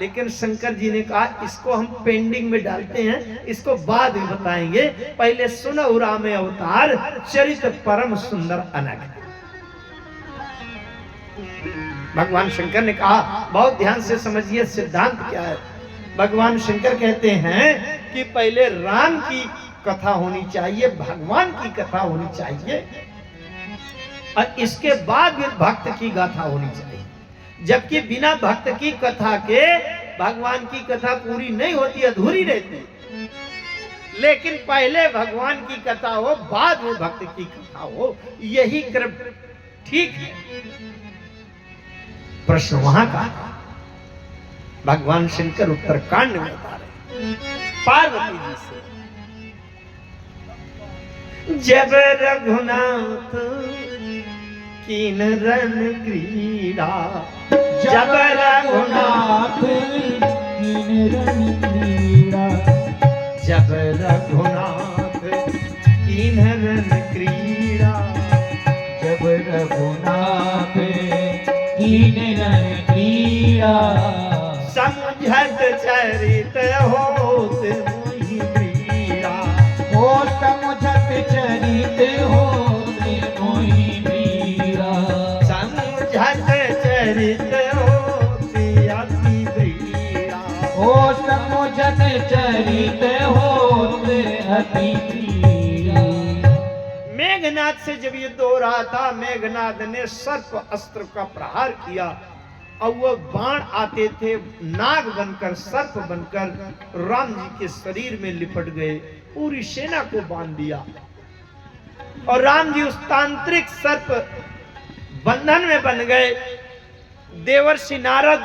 लेकिन शंकर जी ने कहा इसको हम पेंडिंग में डालते हैं, इसको बाद में बताएंगे, पहले सुनो राम अवतार चरित परम सुंदर अनग। भगवान शंकर ने कहा बहुत ध्यान से समझिए सिद्धांत क्या है। भगवान शंकर कहते हैं कि पहले राम की कथा होनी चाहिए, भगवान की कथा होनी चाहिए, और इसके बाद भी भक्त की गाथा होनी चाहिए। जबकि बिना भक्त की कथा के भगवान की कथा पूरी नहीं होती, अधूरी रहती। लेकिन पहले भगवान की कथा हो, बाद में भक्त की कथा हो, यही क्रम ठीक है। प्रश्न वहां का भगवान शंकर उत्तरकांड में बता रहे पार्वती जी से, जब रघुनाथ कीन रन क्रीड़ा, जब रघुनाथ कीन रन क्रीड़ा, जब रघुनाथ कीन रन क्रीड़ा, जब रघुनाथ कीन रन क्रीड़ा, समझत चरित होत मोहि क्रीड़ा, ओ समुझत चरित होत मोहि क्रीड़ा, समझत चरित होत अति क्रीड़ा, ओ समुझत चरित होत अति क्रीड़ा। मेघनाद से जब युद्ध हो रहा था, मेघनाद ने सर्प अस्त्र का प्रहार किया और वो बाण आते थे, नाग बनकर सर्प बनकर राम जी के शरीर में लिपट गए, पूरी सेना को बांध दिया। और राम जी उस तांत्रिक सर्प बंधन में बन गए। देवर्षि नारद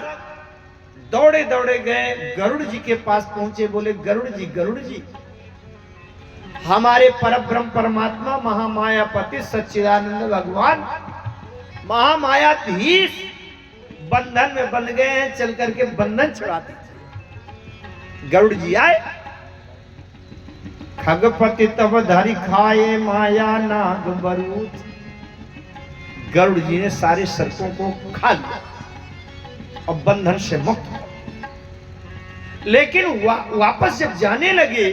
दौड़े दौड़े गए, गरुड़ जी के पास पहुंचे, बोले गरुड़ जी हमारे परब्रह्म परमात्मा महामायापति सच्चिदानंद भगवान महामायाधीश बंधन में बन गए हैं, चल करके बंधन छुड़ा दीजिए। गरुड़ जी आए, खगपति तब धरि खाए माया नाग बरूद। गरुड़ जी ने सारे सर्पों को खा लिया और बंधन से मुक्त हो। लेकिन वापस जब जाने लगे,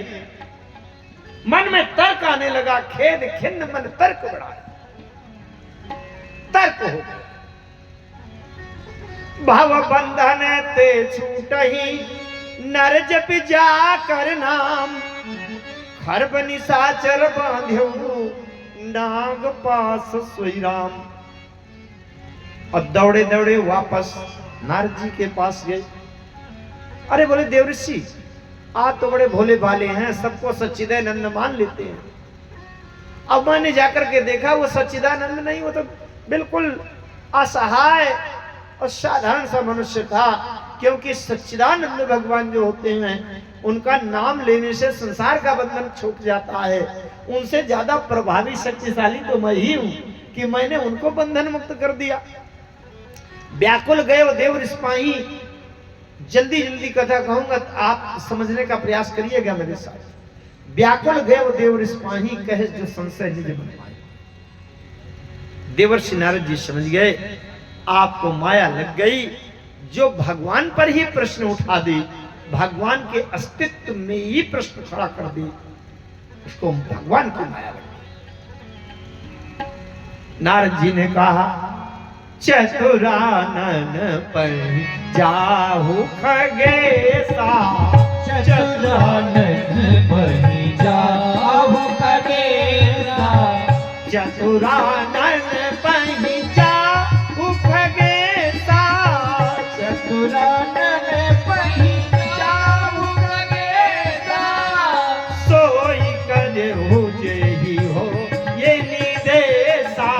मन में तर्क आने लगा, खेद खिन्न मन तर्क बढ़ा, तर्क हो गया। भव बंधन ते छूटहि नर जप जा कर नाम, खरब निशाचर बांध्यो नाग पास सोई राम। और दौड़े दौड़े वापस नारद जी के पास गए। अरे बोले देवऋषि आप तो बड़े भोले भाले हैं, सबको सच्चिदानंद मान लेते हैं। अब मैंने जाकर के देखा वो सच्चिदानंद नहीं, वो तो बिल्कुल असहाय और साधारण सा मनुष्य था। क्योंकि सच्चिदानंद भगवान जो होते हैं उनका नाम लेने से संसार का बंधन छूट जाता है। उनसे ज्यादा प्रभावी शक्तिशाली तो मैं ही हूं कि मैंने उनको बंधन मुक्त कर दिया। व्याकुल गए वो देव रिस्पाही। जल्दी जल्दी कथा कहूंगा, आप समझने का प्रयास करिएगा मेरे साथ। व्याकुल गए वो देव रिस्पाही, कहे जो संशय निज मन माया। देवर्षि नारद जी समझ गए आपको माया लग गई, जो भगवान पर ही प्रश्न उठा दे, भगवान के अस्तित्व में ही प्रश्न खड़ा कर दे, उसको भगवान की माया लग गई। नारद जी ने कहा चतुरानन पर जाहु खगेसा, चतुरानन पर जाहु खगेसा, चतुरानन पर जाहु खगेसा, चतुरानन पर जाहु खगेसा, सोई करहु जेहि हो ये निदेशा,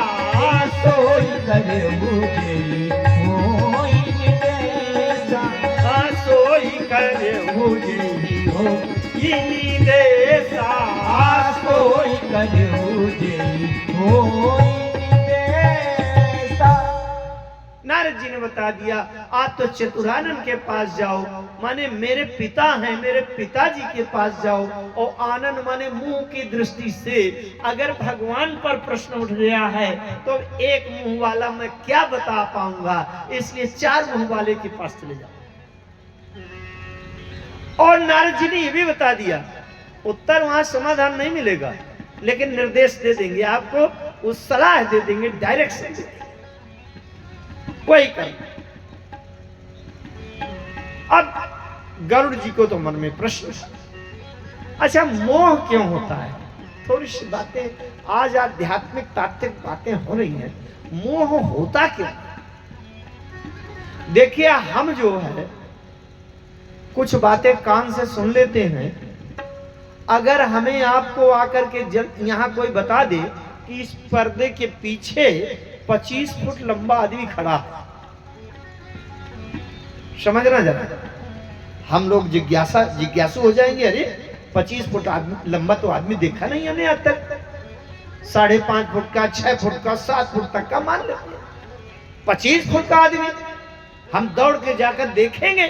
सोई करहु जेहि होई निदेशा, सोई करहु जेहि हो ये निदेशा, सोई करहु जेहि होई निदेशा। नारद जी ने बता दिया आप तो चतुरानन के पास जाओ, माने मेरे पिता हैं, मेरे पिताजी के पास जाओ। और आनंद माने मुंह की दृष्टि से अगर भगवान पर प्रश्न उठ गया है तो एक मुंह वाला मैं क्या बता पाऊंगा, इसलिए चार मुंह वाले के पास चले जाओ। और नारद जी ने यह भी बता दिया, उत्तर वहां समाधान नहीं मिलेगा, लेकिन निर्देश दे देंगे आपको, उस सलाह दे देंगे, डायरेक्शन दे देंगे, वही करना। अब गरुड़ जी को तो मन में प्रश्न, अच्छा मोह क्यों होता है? थोड़ी सी बातें आज आध्यात्मिक तात्विक बातें हो रही हैं, मोह होता क्यों? देखिए हम जो है कुछ बातें कान से सुन लेते हैं, अगर हमें आपको आकर के यहां कोई बता दे कि इस पर्दे के पीछे 25 फुट लंबा आदमी खड़ा है, समझना जरा, हम लोग जिज्ञासु हो जाएंगे, अरे 25 फुट लंबा तो आदमी देखा नहीं हमने आज तक, 5.5 फुट का, 6 फुट का, 7 फुट तक का मान लेते हैं, 25 फुट का आदमी हम दौड़ के जाकर देखेंगे।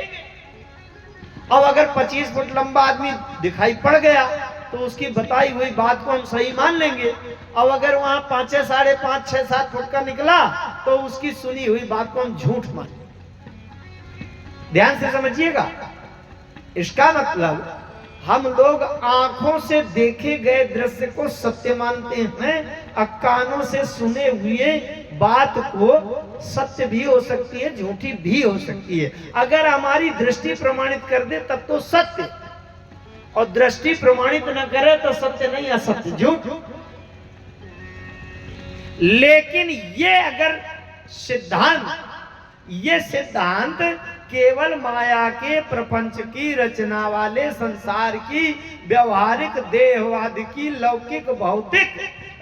अब अगर 25 फुट लंबा आदमी दिखाई पड़ गया तो उसकी बताई हुई बात को हम सही मान लेंगे। अब अगर वहां 5, 5.5, 6, 7 फुट का निकला तो उसकी सुनी हुई बात को हम झूठ मान लेंगे। ध्यान से समझिएगा, इसका मतलब हम लोग आंखों से देखे गए दृश्य को सत्य मानते हैं, और कानों से सुने हुए बात को सत्य भी हो सकती है, झूठी भी हो सकती है। अगर हमारी दृष्टि प्रमाणित कर दे तब तो सत्य, और दृष्टि प्रमाणित न करे तो सत्य नहीं, असत्य, झूठ। लेकिन ये अगर सिद्धांत केवल माया के प्रपंच की रचना वाले संसार की व्यवहारिक देहवाद की लौकिक भौतिक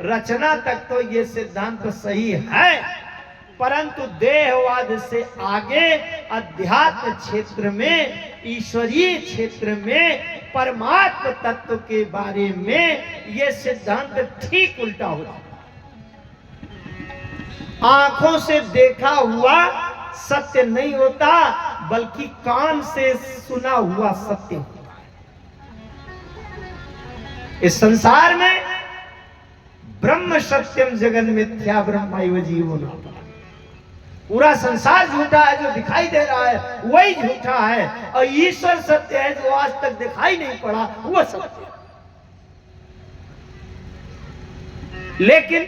रचना तक तो ये सिद्धांत सही है, परंतु देहवाद से आगे अध्यात्म क्षेत्र में, ईश्वरीय क्षेत्र में, परमात्म तत्व के बारे में ये सिद्धांत ठीक उल्टा होता है। आंखों से देखा हुआ सत्य नहीं होता, बल्कि कान से सुना हुआ सत्य होता है। इस संसार में ब्रह्म सत्यम जगन मिथ्या ब्रह्मैव जीवो नाम, पूरा संसार झूठा है, जो दिखाई दे रहा है वही झूठा है, और ईश्वर सत्य है, जो आज तक दिखाई नहीं पड़ा वो सत्य है। लेकिन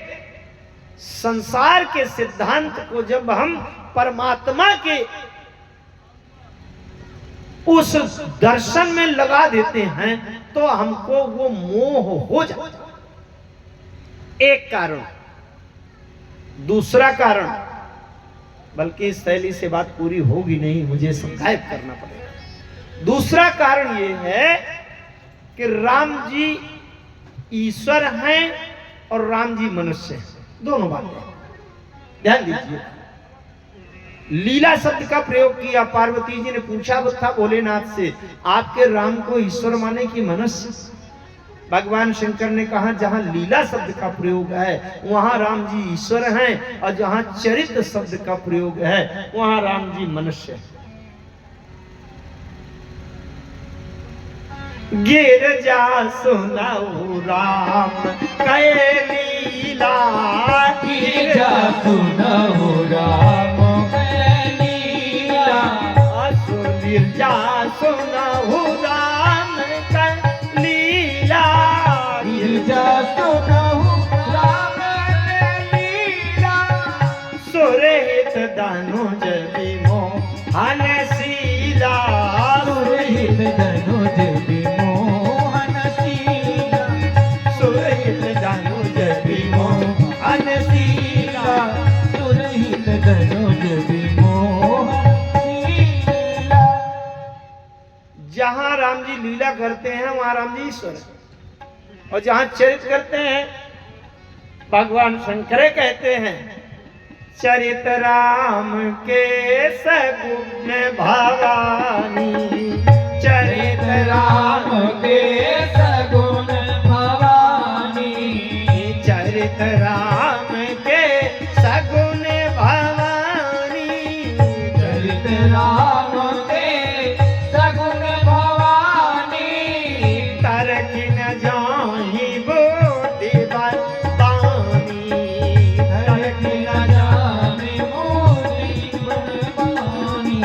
संसार के सिद्धांत को जब हम परमात्मा के उस दर्शन में लगा देते हैं तो हमको वो मोह हो जाता है। एक कारण, दूसरा कारण, बल्कि इस शैली से बात पूरी होगी नहीं, मुझे संक्षेप करना पड़ेगा। दूसरा कारण ये है कि राम जी ईश्वर हैं और राम जी मनुष्य हैं, दोनों बातें ध्यान दीजिए। लीला शब्द का प्रयोग किया, पार्वती जी ने पूछा था भोलेनाथ से, आपके राम को ईश्वर माने कि मनुष्य? भगवान शंकर ने कहा जहां लीला शब्द का प्रयोग है वहां राम जी ईश्वर हैं, और जहां चरित्र शब्द का प्रयोग है वहां राम जी मनुष्य हैं। गिरजा सुनाऊ राम कै लीला, गिरजा सुनाऊ राम कै लीला, गिरजा सुनाऊ राम कै लीला, गिरजा सुनाऊ राम कै लीला, सुरहित धनुज विमोहन शीला, सुरहित धनुज विमोहन शीला, सुरहित धनुज विमोहन शीला, सुरहित धनुज विमोहन शीला। जहां राम जी लीला करते हैं वहां राम जी ईश्वर है, और जहां चरित्र करते हैं भगवान शंकर कहते हैं चरित राम के सगुण भवानी, चरित राम के सगुण भवानी, चरित राम के सगुण भवानी, चरित राम के सगुण भवानी, तरक न जाहि बोधि बानी, तरक न जाने मोरी बलवानी,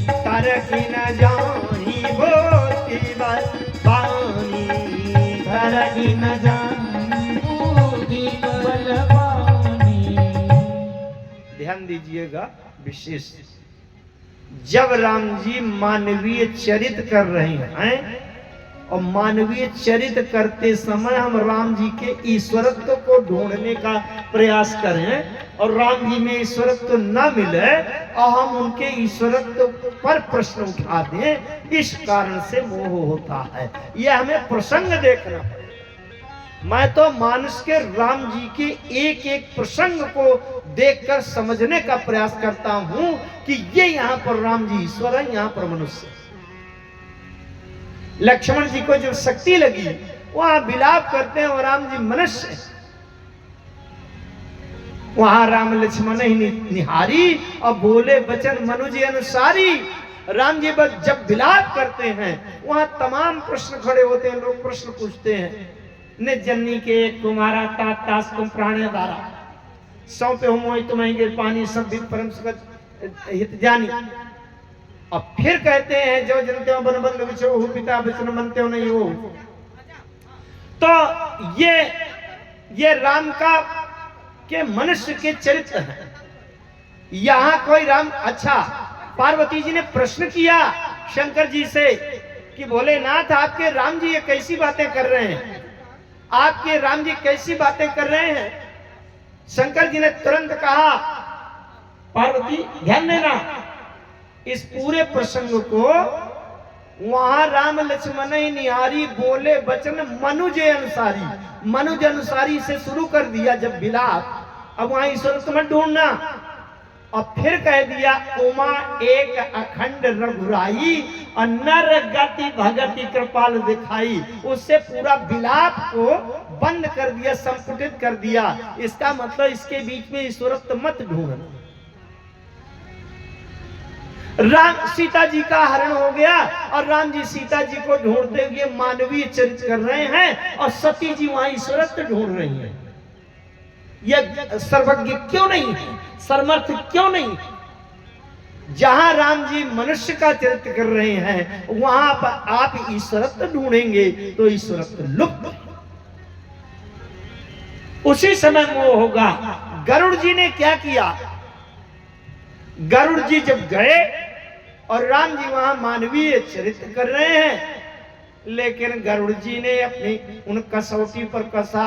तरक न जाहि ध्यान दीजिएगा विशेष। जब राम जी मानवीय चरित्र कर रहे हैं और मानवीय चरित्र करते समय हम राम जी के ईश्वरत्व को ढूंढने का प्रयास करें और राम जी में ईश्वरत्व न मिले और हम उनके ईश्वरत्व पर प्रश्न उठा दें, इस कारण से मोह होता है। यह हमें प्रसंग देखना पड़ेगा। मैं तो मानस के राम जी के एक एक प्रसंग को देखकर समझने का प्रयास करता हूं कि ये यहाँ पर राम जी ईश्वर है, यहाँ पर मनुष्य। लक्ष्मण जी को जो शक्ति लगी वहां विलाप करते हैं और राम जी मनुष्य। वहां राम लक्ष्मण ही निहारी और बोले बचन मनुज अनुसारी। राम जी बस जब विलाप करते हैं वहां तमाम प्रश्न खड़े होते हैं। लोग प्रश्न पूछते हैं, ने जन्नी के कुमारा तास तुम प्राण दारा सौंपे हो मोहि तुम्हें गिर पानी सब भी परम सुखद हित जानी। अब फिर कहते हैं जो जनते हो बन बंधु विचो हो पिता वचन मनते हो नहीं हो। तो ये राम का के मनुष्य के चरित्र हैं। यहां कोई राम अच्छा, पार्वती जी ने प्रश्न किया शंकर जी से कि भोलेनाथ आपके राम जी ये कैसी बातें कर रहे हैं, आपके राम जी कैसी बातें कर रहे हैं। शंकर जी ने तुरंत कहा, पार्वती ध्यान देना इस पूरे प्रसंग को। वहां राम लक्ष्मण ही निहारी बोले वचन मनुज अनुसारी। मनुज अनुसारी से शुरू कर दिया जब विलाप। अब वहां ईश्वर तुम्हें ढूंढना और फिर कह दिया उमा एक अखंड रघुराई और नर गति भगति कृपाल दिखाई। उससे पूरा विलाप को बंद कर दिया, संपुटित कर दिया। इसका मतलब इसके बीच में ईश्वरत्व मत ढूंढना। राम सीता जी का हरण हो गया और राम जी सीता जी को ढूंढते हुए मानवीय चरित्र कर रहे हैं और सती जी वहां ईश्वरत्व ढूंढ रही हैं। यह सर्वज्ञ क्यों नहीं है, सर्वमर्थ क्यों नहीं? जहां राम जी मनुष्य का चरित्र कर रहे हैं वहां पर आप ईश्वरत्व ढूंढेंगे तो ईश्वरत्व लुप्त। उसी समय मोह होगा। गरुड़ जी ने क्या किया? गरुड़ जी जब गए और राम जी वहां मानवीय चरित्र कर रहे हैं, लेकिन गरुड़ जी ने अपनी उन कसौटी पर कसा।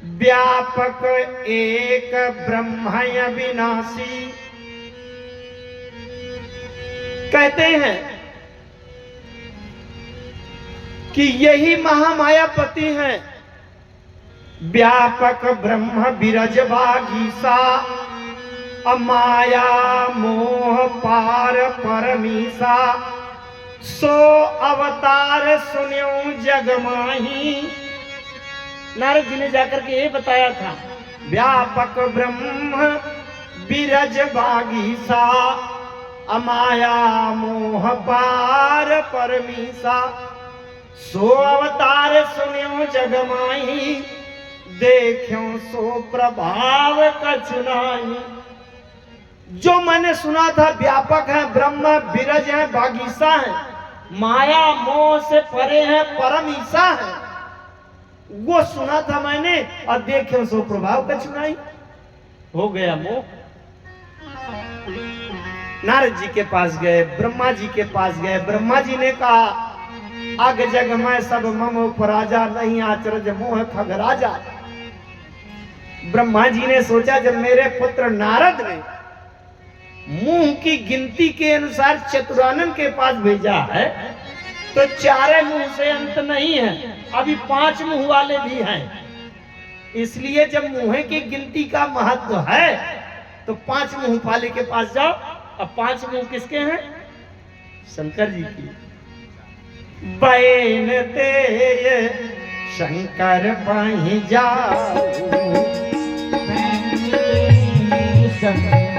व्यापक एक ब्रह्म अविनाशी। कहते हैं कि यही महामायापति हैं। व्यापक ब्रह्म बिरज बागीसा अमाया मोह पार परमीसा। सो अवतार सुन्यो जग माही। नारद जी ने जाकर के ये बताया था, व्यापक ब्रह्म बिरज बागीसा अमाया मोह पार परमीसा। सो अवतार सुन्यो जग माही देखो सो प्रभाव कछुनाई। जो मैंने सुना था व्यापक है, ब्रह्म बिरज है, बागीसा है, माया मोह से परे है, परम ईसा है, वो सुना था मैंने और देखे सो प्रभाव कछुनाई। हो गया मोह। नारद जी के पास गए, ब्रह्मा जी के पास गए। ब्रह्मा जी ने कहा अग जग मैं सब मम उपराजा नहीं आचरज मोह खग राजा। ब्रह्मा जी ने सोचा जब मेरे पुत्र नारद ने मुंह की गिनती के अनुसार चतुरानन के पास भेजा है तो चारे मुंह से अंत नहीं है, अभी 5 मुंह वाले भी हैं। इसलिए जब मुंह की गिनती का महत्व है तो 5 मुंह वाले के पास जाओ। अब 5 मुंह किसके हैं? शंकर जी की। बैन ते शंकर पही जाओ, शंकर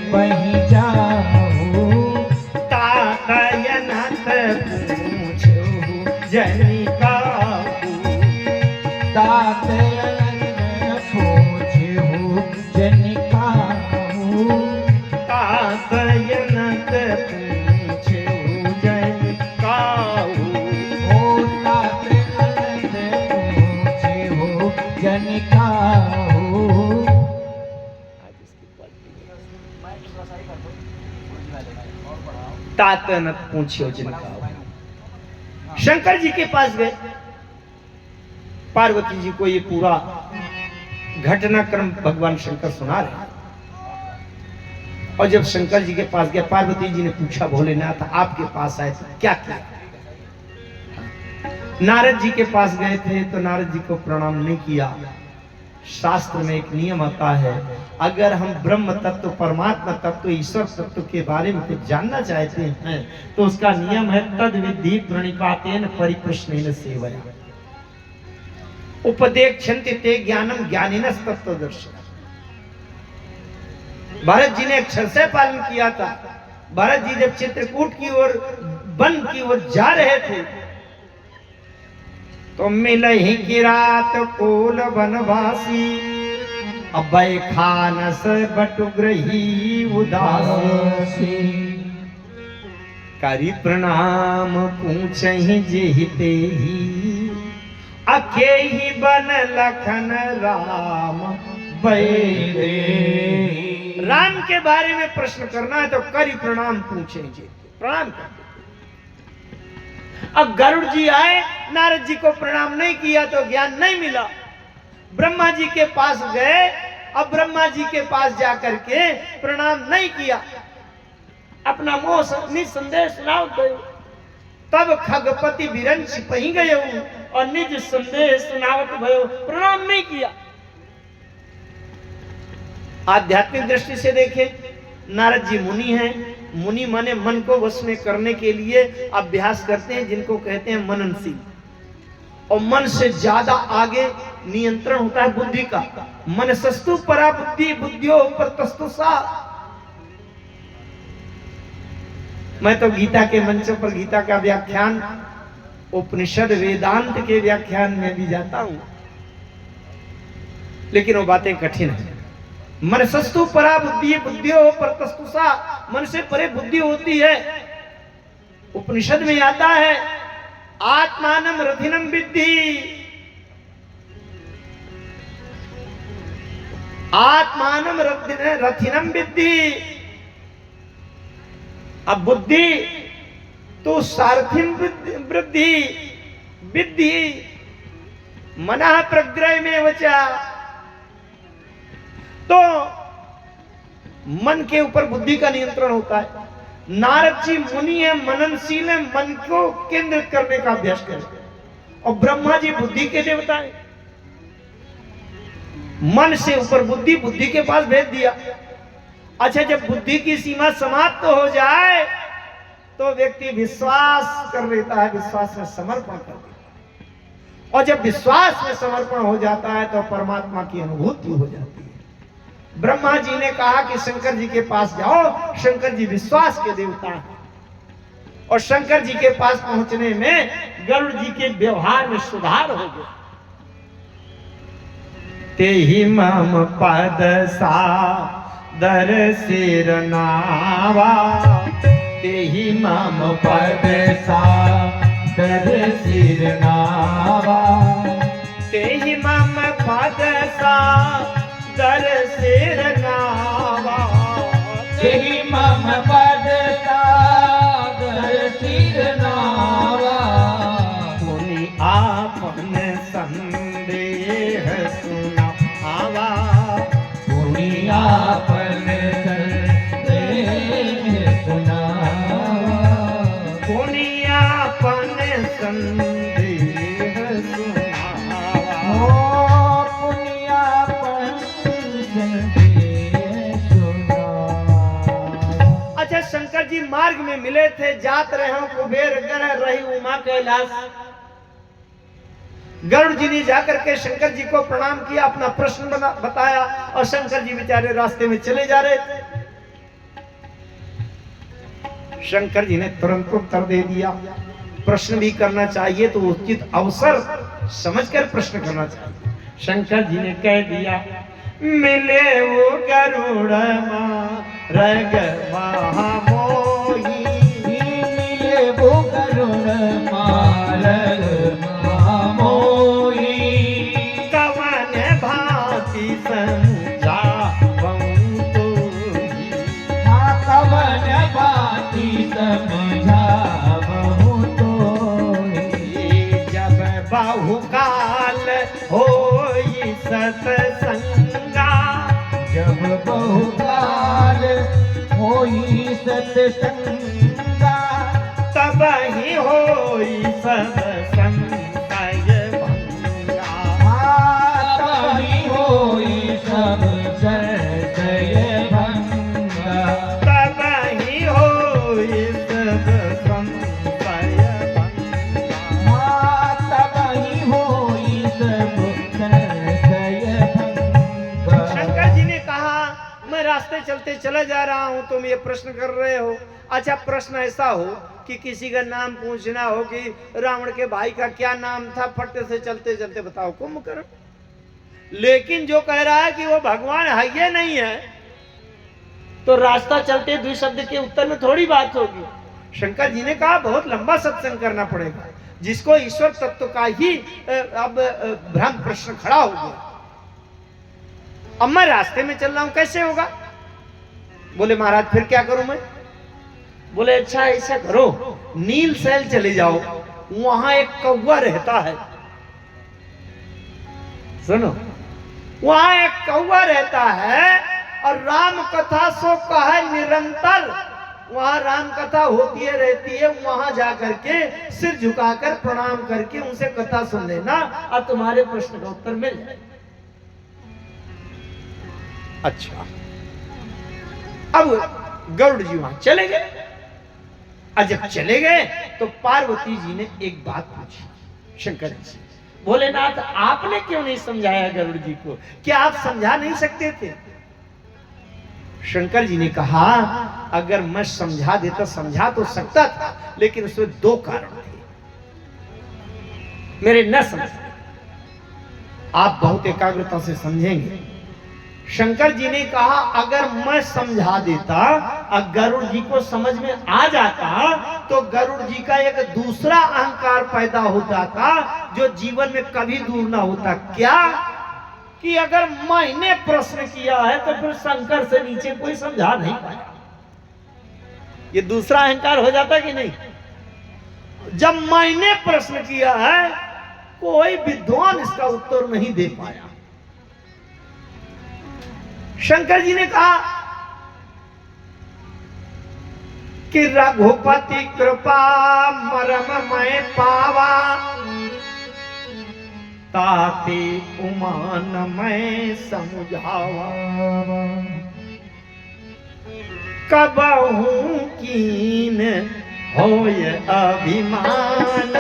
पही जाओ। तातयनत पूछो जनिकाहू। तातयनत पूछो जनिकाहू। तातयनत पूछो जनिकाहू। ओ तातयनत पूछो जनिकाहू। तातन पूछियो जिनका। शंकर जी के पास गए, पार्वती जी को ये पूरा घटनाक्रम भगवान शंकर सुना रहे। और जब शंकर जी के पास गए, पार्वती जी ने पूछा भोलेनाथ आपके पास आए तो क्या किया? नारद जी के पास गए थे तो नारद जी को प्रणाम नहीं किया। शास्त्र में एक नियम आता है, अगर हम ब्रह्म तत्व, परमात्मा तत्व, ईश्वर तत्व के बारे में कुछ जानना चाहते हैं तो उसका नियम है तद विधि प्रणिपातेन परिप्रश्नेन सेवया उपदेक्षन्ति ते ज्ञानम ज्ञानिनस् तत्त्वदर्शी। भरत जी ने अक्षरशः पालन किया था। भरत जी जब चित्रकूट की ओर, वन की ओर जा रहे थे तो मिलहि की रात कोल वनवासी, अभय खानस बटुग्रही उदासी। करी प्रणाम पूछहि जेहिते ही, अके ही बन लखन राम बैरे। राम के बारे में प्रश्न करना है तो करी प्रणाम पूछेंगे, प्रणाम कर। अब गरुड़ जी आए, नारद जी को प्रणाम नहीं किया तो ज्ञान नहीं मिला। ब्रह्मा जी के पास गए, अब ब्रह्मा जी के पास जाकर के प्रणाम नहीं किया, अपना मोह निसंदेह सुनाओ गए। तब खगपति विरंच पही गए और निज संदेह सुनावत भयो, प्रणाम नहीं किया। आध्यात्मिक दृष्टि से देखें, नारद जी मुनि हैं। मुनि माने मन को वश में करने के लिए अभ्यास करते हैं, जिनको कहते हैं मननशील। और मन से ज्यादा आगे नियंत्रण होता है बुद्धि का। मनसस्तु परा बुद्धि, बुद्धियो परतस्तु सा। मैं तो गीता के मंचों पर गीता का व्याख्यान, उपनिषद, वेदांत के व्याख्यान में भी जाता हूं, लेकिन वो बातें कठिन है। मनसस्तु परा बुद्धि, बुद्धियो परतस्तु सा। मन से परे बुद्धि होती है। उपनिषद में आता है आत्मानम रथिनम विद्धि, आत्मानम रथिनम विद्धि। अब बुद्धि तो सारथिम वृद्धि विद्धि मना प्रग्रह में वचा। तो मन के ऊपर बुद्धि का नियंत्रण होता है। नारद जी मुनि है, मननशील है, मन को केंद्रित करने का अभ्यास करें। और ब्रह्मा जी बुद्धि के देवता है। मन से ऊपर बुद्धि, बुद्धि के पास भेज दिया। अच्छा, जब बुद्धि की सीमा समाप्त हो जाए तो व्यक्ति विश्वास कर लेता है, विश्वास में समर्पण कर देता है। और जब विश्वास में समर्पण हो जाता है तो परमात्मा की अनुभूति हो जाती है। ब्रह्मा जी ने कहा कि शंकर जी के पास जाओ, शंकर जी विश्वास के देवता हैं। और शंकर जी के पास पहुंचने में गरुड़ जी के व्यवहार में सुधार हो गया। ते ही मम पद सा दर सिर नावा, ते ही मम पद सा दर सिर नावा। ते ही मम पद सा दर सिर नावा। ते ही मम पद सा दर सिर नावा। मुनि आपन संदेह सुनावा। मुनि आपन संदेह सुनावा। मुनि आपन संदेह सुनावा। अच्छा, शंकर जी मार्ग में मिले थे, जात रहे हो कुबेर ग्रह रही उमा कैलाश। गरुड़ जी ने जाकर के शंकर जी को प्रणाम किया, अपना प्रश्न बताया। और शंकर जी बेचारे रास्ते में चले जा रहे थे। शंकर जी ने तुरंत उत्तर दे दिया। प्रश्न भी करना चाहिए तो उचित अवसर समझकर प्रश्न करना चाहिए। शंकर जी ने कह दिया, मिले वो गरुड़ मार्ग महामोही। मिले वो गरुड़ मार्ग महामोही। कवन भांति समझावऊं तोहि। कवन भांति समझावऊं बहुकाल होई सत्संगा, तब ही होई सब संशय भंगा। तभी होई सब संशय भंगा, तब ही होई सब संशय भंगा। तभी होई सब संशय भंगा। शंकर जी ने कहा, मैं रास्ते चलते चला जा रहा हूं, तुम ये प्रश्न कर रहे हो। अच्छा, प्रश्न ऐसा हो कि किसी का नाम पूछना हो कि रावण के भाई का क्या नाम था, फट से चलते चलते बताओ कुंभकर्ण। लेकिन जो कह रहा है कि वो भगवान है ये नहीं है, तो रास्ता चलते द्विशब्द के उत्तर में थोड़ी बात होगी। शंकर जी ने कहा बहुत लंबा सत्संग करना पड़ेगा, जिसको ईश्वर तत्व का ही अब भ्रम प्रश्न खड़ा हो गया। अब मैं रास्ते में चल रहा हूं, कैसे होगा? बोले महाराज फिर क्या करूं मैं? बोले अच्छा ऐसा करो, नील सैल चले जाओ, वहां एक कौवा रहता है। सुनो, वहां एक कौवा रहता है और राम कथा सो कहे निरंतर। वहां राम कथा होती है रहती है, वहां जाकर के सिर झुकाकर प्रणाम करके उनसे कथा सुन लेना और तुम्हारे प्रश्न का उत्तर मिल जाए। अच्छा, अब गरुड़ जी वहां चले गए। और जब चले गए तो पार्वती जी ने एक बात पूछी शंकर जी से। भोलेनाथ, आपने क्यों नहीं समझाया गरुड़ जी को? क्या आप समझा नहीं सकते थे? शंकर जी ने कहा, अगर मैं समझा देता, समझा तो सकता था, लेकिन उसमें दो कारण थे मेरे न समझ। आप बहुत एकाग्रता से समझेंगे। शंकर जी ने कहा, अगर मैं समझा देता और गरुड़ जी को समझ में आ जाता तो गरुड़ जी का एक दूसरा अहंकार पैदा हो जाता जो जीवन में कभी दूर ना होता। क्या? कि अगर मैंने प्रश्न किया है तो फिर शंकर से नीचे कोई समझा नहीं पाया। ये दूसरा अहंकार हो जाता कि नहीं? जब मैंने प्रश्न किया है, कोई विद्वान इसका उत्तर नहीं दे पाया। शंकर जी ने कहा कि रघुपति कृपा मरम मैं पावा, ताते उमान मैं समझावा। कबहू कीन होय अभिमान,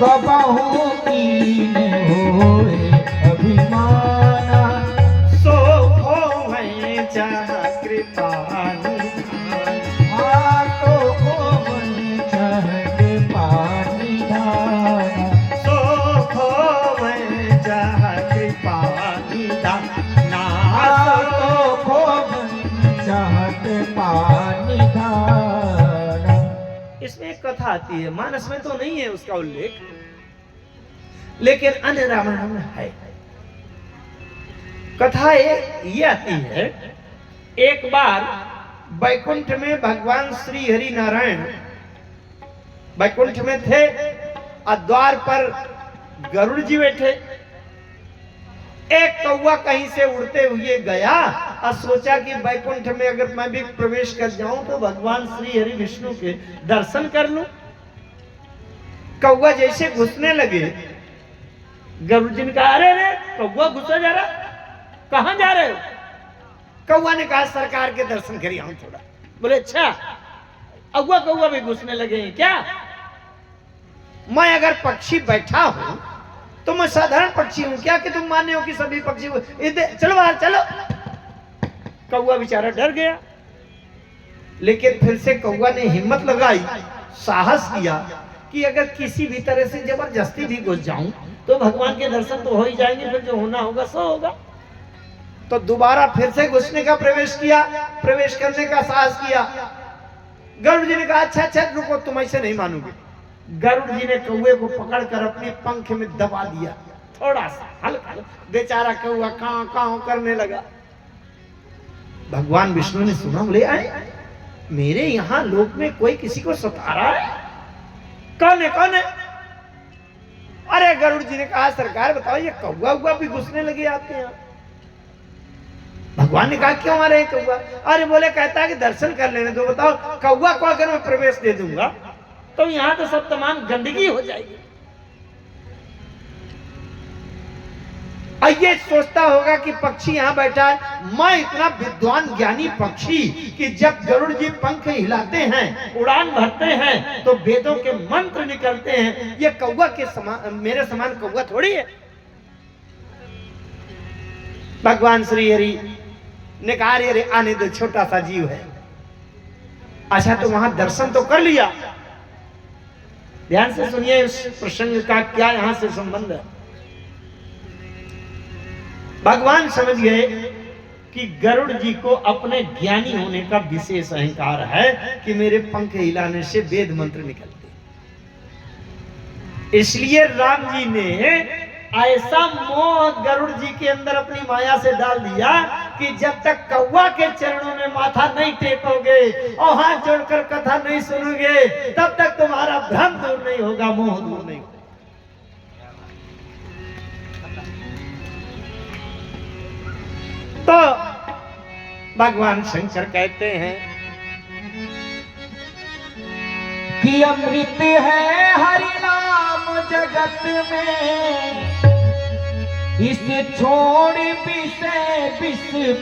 कबहू कीन होय अभिमान, सो होय जह कृपा निधान। तो होय जह कृपा निधान, सो होय जह कृपा निधान। तो होय जह कृपा निधान। इसमें एक कथा आती है, मानस में तो नहीं है उसका उल्लेख, लेकिन अन्य रामायण में है। कथा ये आती है, एक बार बैकुंठ में भगवान श्री हरि नारायण बैकुंठ में थे और द्वार पर गरुड़ जी बैठे। एक कौवा कहीं से उड़ते हुए गया और सोचा कि बैकुंठ में अगर मैं भी प्रवेश कर जाऊं तो भगवान श्री हरि विष्णु के दर्शन कर लूं। कौवा जैसे घुसने लगे, गरुड़ जी ने कहा, अरे रे कौवा घुसा जा रहा, कहां जा रहे हो? कौवा ने कहा, सरकार के दर्शन करिए हम थोड़ा। बोले अच्छा, अगुआ कौवा भी घुसने लगे हैं क्या? मैं अगर पक्षी बैठा हूं तो मैं साधारण पक्षी हूं क्या कि तुम माने हो कि सभी पक्षी? चलो बाहर चलो। कौवा बेचारा डर गया, लेकिन फिर से कौवा ने हिम्मत लगाई, साहस किया कि अगर किसी भी तरह से जबरदस्ती भी घुस जाऊं तो भगवान के दर्शन तो हो ही जाएंगे, फिर जो होना होगा सो होगा। तो दोबारा फिर से घुसने का प्रवेश किया, प्रवेश करने का साहस किया। गरुड़ जी ने कहा, अच्छा अच्छा रुको, तुम ऐसे नहीं मानोगे। गरुड़ जी ने कौवे को पकड़कर अपने पंख में दबा दिया, थोड़ा सा हल्का। बेचारा कौवा कां कां करने लगा। भगवान विष्णु ने सुना, बोले आए मेरे यहाँ लोक में कोई किसी को सता रहा है? कौन है कौन है? अरे गरुड़ जी ने कहा, सरकार बताओ ये कौवा भी घुसने लगे आपके यहाँ। भगवान ने कहा क्यों आ रहे हैं कौवा? अरे बोले कहता है कि दर्शन कर लेने दो। बताओ कौवा को अगर मैं प्रवेश दे दूंगा तो यहाँ तो सब तमाम गंदगी हो जाएगी। ये सोचता होगा कि पक्षी यहाँ बैठा है, मैं इतना विद्वान ज्ञानी पक्षी कि जब गरुड़ जी पंख हिलाते हैं, उड़ान भरते हैं तो वेदों के मंत्र निकलते हैं। ये कौवा के समान, मेरे समान कौवा थोड़ी है। भगवान श्री हरि ने कहा अरे आने दो, छोटा सा जीव है। अच्छा तो वहां दर्शन तो कर लिया। ध्यान से सुनिए इस प्रसंग का क्या यहां से संबंध है। भगवान समझ गए कि गरुड़ जी को अपने ज्ञानी होने का विशेष अहंकार है कि मेरे पंख हिलाने से वेद मंत्र निकलते। इसलिए राम जी ने ऐसा मोह गरुड़ जी के अंदर अपनी माया से डाल दिया कि जब तक कौवा के चरणों में माथा नहीं टेकोगे और हाथ जोड़कर कथा नहीं सुनोगे तब तक तुम्हारा भ्रम दूर नहीं होगा, मोह दूर नहीं होगा। तो भगवान शंकर कहते हैं कि अमृत है हरि नाम जगत में, इसे छोड़ विष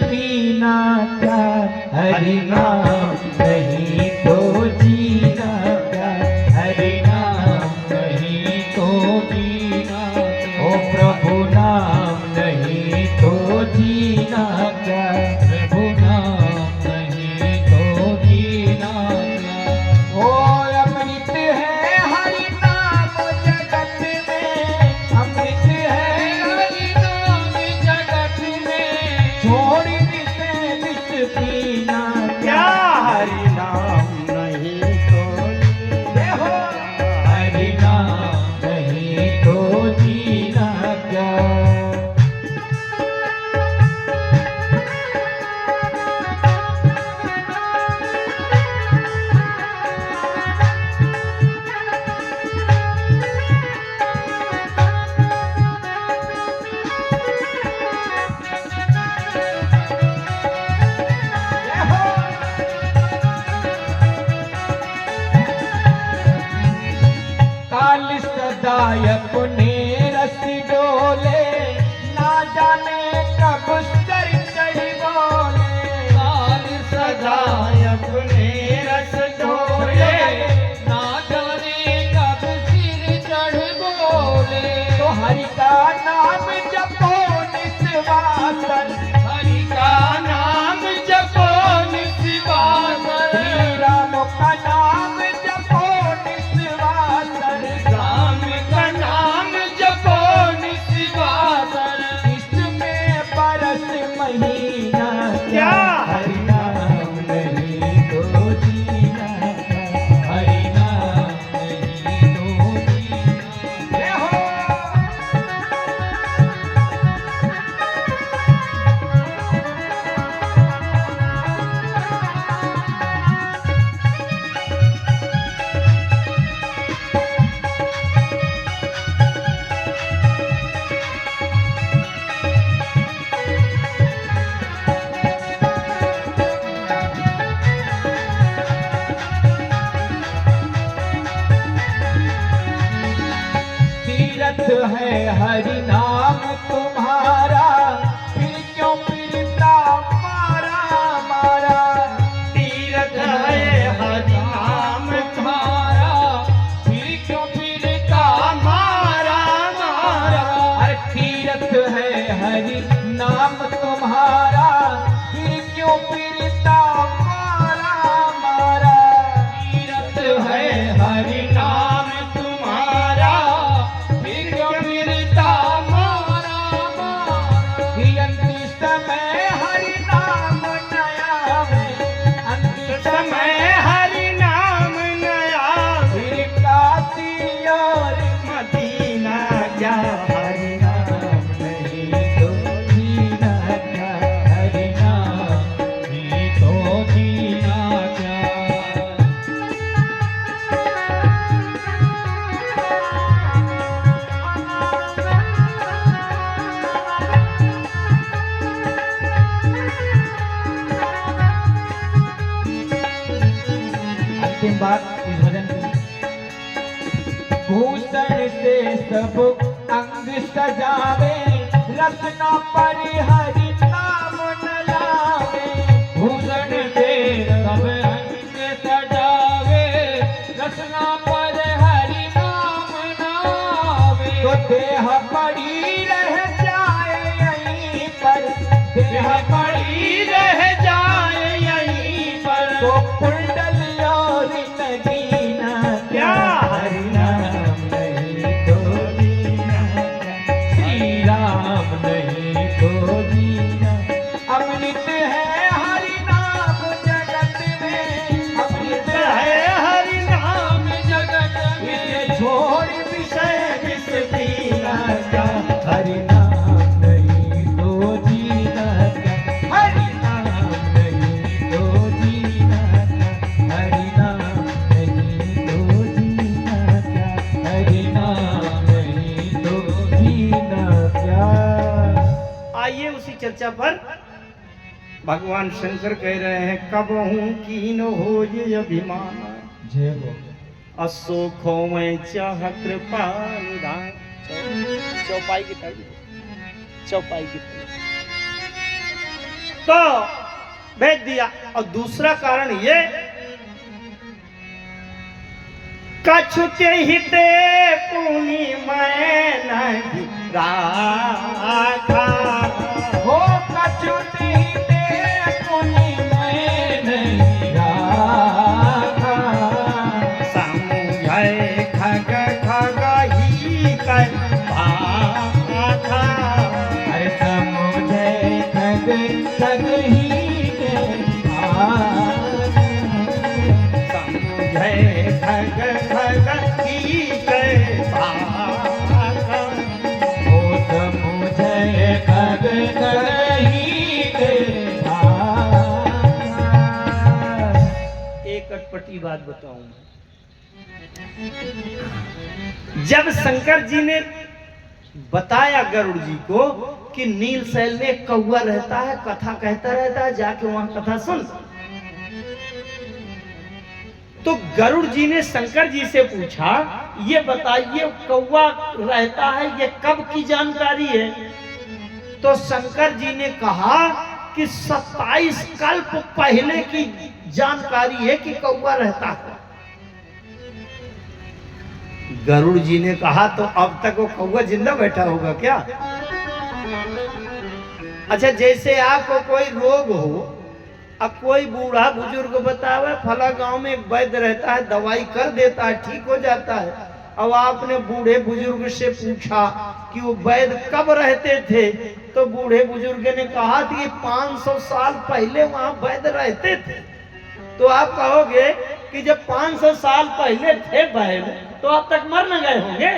पीना क्या, हरि नाम नहीं तो जीना क्या, हरि नाम नहीं तो जीना, ओ प्रभु नाम नहीं तो जीना क्या, प्रभु नाम नहीं तो जीना क्या। ओ अमृत है हरि नाम जगत में, अमृत है हरि नाम जगत में, छोड़ विष पीना क्या, हरि नाम नहीं तो हो, हरि नाम नहीं तो जीना क्या। काल सदाय अपने रस डोले, ना जाने कब सर चढ़ बोले, काल सदाय अपने रस डोले, ना जाने कब सिर चढ़ बोले, तो हरि का नाम जपो निस्वासन, हरि का नाम जपो निस्वासन, श्री राम का नाम जपो निस्वासन, राम का नाम जपो निस्वासन, इसमें बरस महीना क्या, हरि नाम नहीं तो जीना, हरि नाम नहीं तो जीना। हो तीरथ है हरि नाम तुम्हारा, फिर क्यों फिरता मारा मारा, तीरथ है हरि नाम तुम्हारा, फिर क्यों फिरता मारा मारा। अरे तीरथ है हरि नाम तुम्हारा, फिर क्यों फिरता मारा मारा, तीरथ है हरि नाम तुम्हारा, फिर क्यों फिरता मारा मारा। भूषण से सब अंग सजावे, रत्ना पर हरि नाम न लावे। भूषण से सब अंग सजावे, रत्ना पर हरि नाम न लावे। तो देह पड़ी रह जाए यहीं पर, देह पड़ी रह जाए यहीं पर। तो कुंडल और नगीना क्या, हरि नाम नहीं तो जीना, श्री राम नहीं तो जीना। अमृत है हरि नाम जगत में, अमृत है हरि नाम जगत में। इसे छोड़ विषय विष पीना क्या, हरि नाम नहीं तो जीना क्या, हरि नाम नहीं तो जीना क्या, हरि नाम नहीं तो जीना क्या, हरि नाम नहीं तो जीना क्या। आइए उसी चर्चा पर भगवान शंकर कह रहे हैं, कब हूँ कीन हो ये अभिमान, जय हो। असोखो में चाह कृपा निधान। चौपाई की तरह, चौपाई की तरह तो भेज दिया। और दूसरा कारण ये, कछुते हिते पुनि मैं नहीं राखा। हो कछुते पुनि मैं नहीं राखा। समुझे खग खग ही कर बाथा। अरे समुझे खग खग ही के बाथा। समुझे खग खग ही कर बाथा। हो समुझे खग खग ही के बाथा। एक अटपटी बात बताऊं मैं। जब शंकर जी ने बताया गरुड़ जी को कि नीलशैल में एक कौवा रहता है, कथा कहता रहता है, जाके वहां कथा सुन। तो गरुड़ जी ने शंकर जी से पूछा, ये बताइए कौवा रहता है ये कब की जानकारी है? तो शंकर जी ने कहा कि 27 कल्प पहले की जानकारी है कि कौवा रहता है। गरुड़ जी ने कहा, तो अब तक वो कौवा जिंदा बैठा होगा क्या? अच्छा, जैसे आपको कोई रोग हो, अब कोई बूढ़ा बुजुर्ग बतावे फला गांव में एक वैद्य रहता है, दवाई कर देता है, ठीक हो जाता है। अब आपने बूढ़े बुजुर्ग से पूछा कि वो वैद्य कब रहते थे, तो बूढ़े बुजुर्ग ने कहा कि 500 साल पहले वहां वैद्य रहते थे। तो आप कहोगे कि जब 500 साल पहले थे वैद्य, तो अब तक मर न गए होंगे।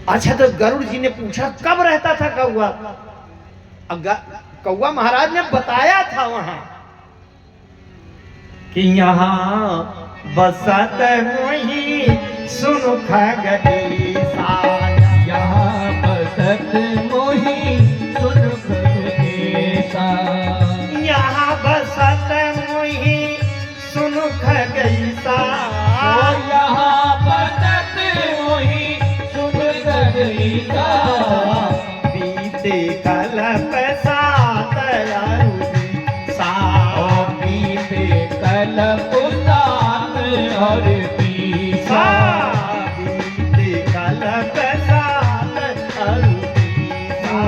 अच्छा, तो गरुड़ जी ने पूछा कब रहता था कौवा? कौवा महाराज ने बताया था वहां कि यहाँ बसत मोही सुन खगेसा। यहाँ बसत मोही सुन खगेसा। यहाँ बसत मोही सुन खगेसा। यहाँ बसत मोही सुन खगेसा। बीते कल्प सात अरुसा। बीते कल्प सात और बीसा। बीते कल्प सात अरुसा।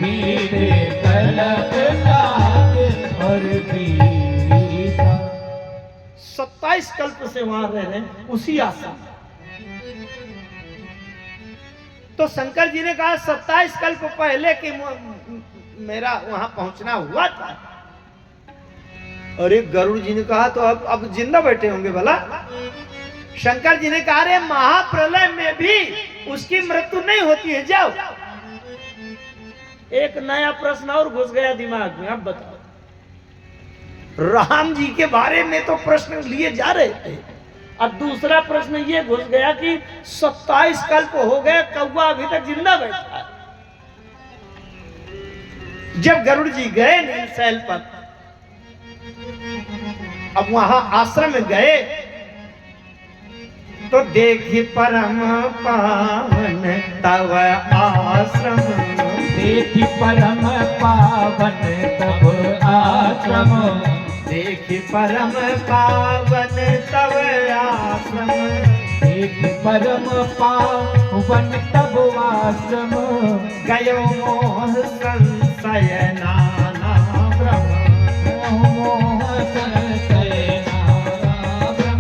बीते कल्प सात और बीसा। 27 कल्प से वहां रह रहे हैं उसी आशा। तो शंकर जी ने कहा 27 कल्प पहले कि मेरा वहां पहुंचना हुआ था। अरे गरुड़ जी ने कहा तो अब जिंदा बैठे होंगे भला। शंकर जी ने कहा रे महाप्रलय में भी उसकी मृत्यु नहीं होती है। जाओ, एक नया प्रश्न और घुस गया दिमाग में। अब बताओ, राम जी के बारे में तो प्रश्न लिए जा रहे थे, अब दूसरा प्रश्न ये घुस गया कि 27 कल्प हो गए, कौवा अभी तक जिंदा बैठा है। जब गरुड़ जी गए नीलशैल पर, अब वहां आश्रम में गए तो देखी परम पावन तव आश्रम, देखी परम पावन तब आश्रम, देखी परम पावन तव आश्रम, देखी परम पावन तब आश्रम, गयो मोह संशय नाना भ्रम, मोह संशय नाना भ्रम,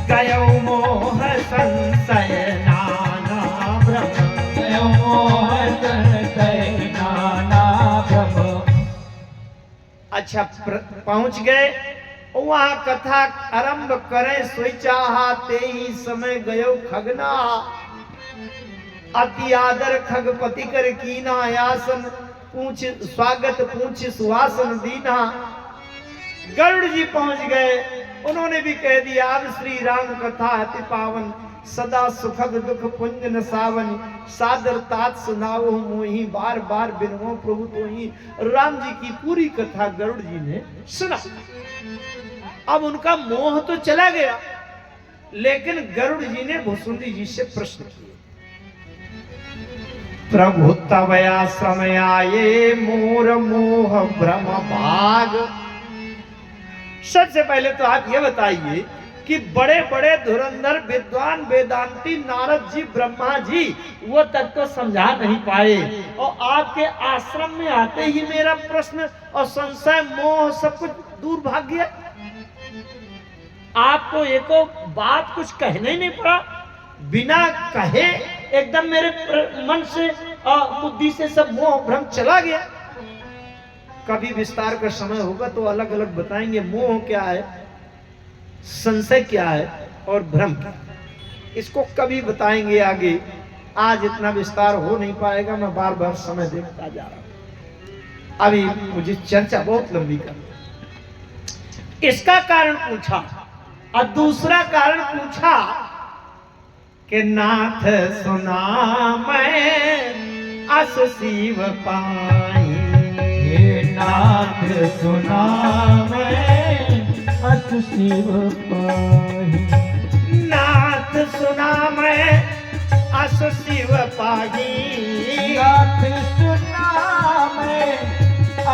गयो मोह संशय नाना भ्रम, गयो मोह संशय नाना भ्रम। अच्छा पहुंच गए वहां कथा आरंभ करें सोचा ते ही समय गयो खगना, अति आदर खगपति कर कीना, आसन पूछ स्वागत पूछ सुहासन दीना। गरुड़ जी पहुंच गए, उन्होंने भी कह दिया अब श्री राम कथा अति पावन, सदा सुखद दुख पुंज न सावन, सादर तात सुनाओ मोही, बार बार बिनवो प्रभु तोही। राम जी की पूरी कथा गरुड़ जी ने सुना। अब उनका मोह तो चला गया, लेकिन गरुड़ जी ने भुसुंडी जी से प्रश्न किए। प्रभु तव आश्रम आए मोर मोह भ्रम भाग। सबसे पहले तो आप ये बताइए कि बड़े बड़े धुरंधर विद्वान वेदांती नारद जी ब्रह्मा जी वो तक तो समझा नहीं पाए, और आपके आश्रम में आते ही मेरा प्रश्न और संशय मोह सब कुछ दूर भाग गया। आपको एको बात कुछ कहने ही नहीं पड़ा, बिना कहे एकदम मेरे मन से बुद्धि से सब मोह भ्रम चला गया। कभी विस्तार का समय होगा तो अलग अलग बताएंगे मोह क्या है, संशय क्या है और भ्रम क्या है, इसको कभी बताएंगे आगे। आज इतना विस्तार हो नहीं पाएगा, मैं बार बार समय देखता जा रहा हूं, अभी मुझे चर्चा बहुत लंबी करनी। इसका कारण पूछा और दूसरा कारण पूछा कि नाथ सुना मैं अस शिव पाई, हे नाथ सुना मैं अस शिव पाही, नाथ सुना मैं अस शिव पाही, नाथ सुना मैं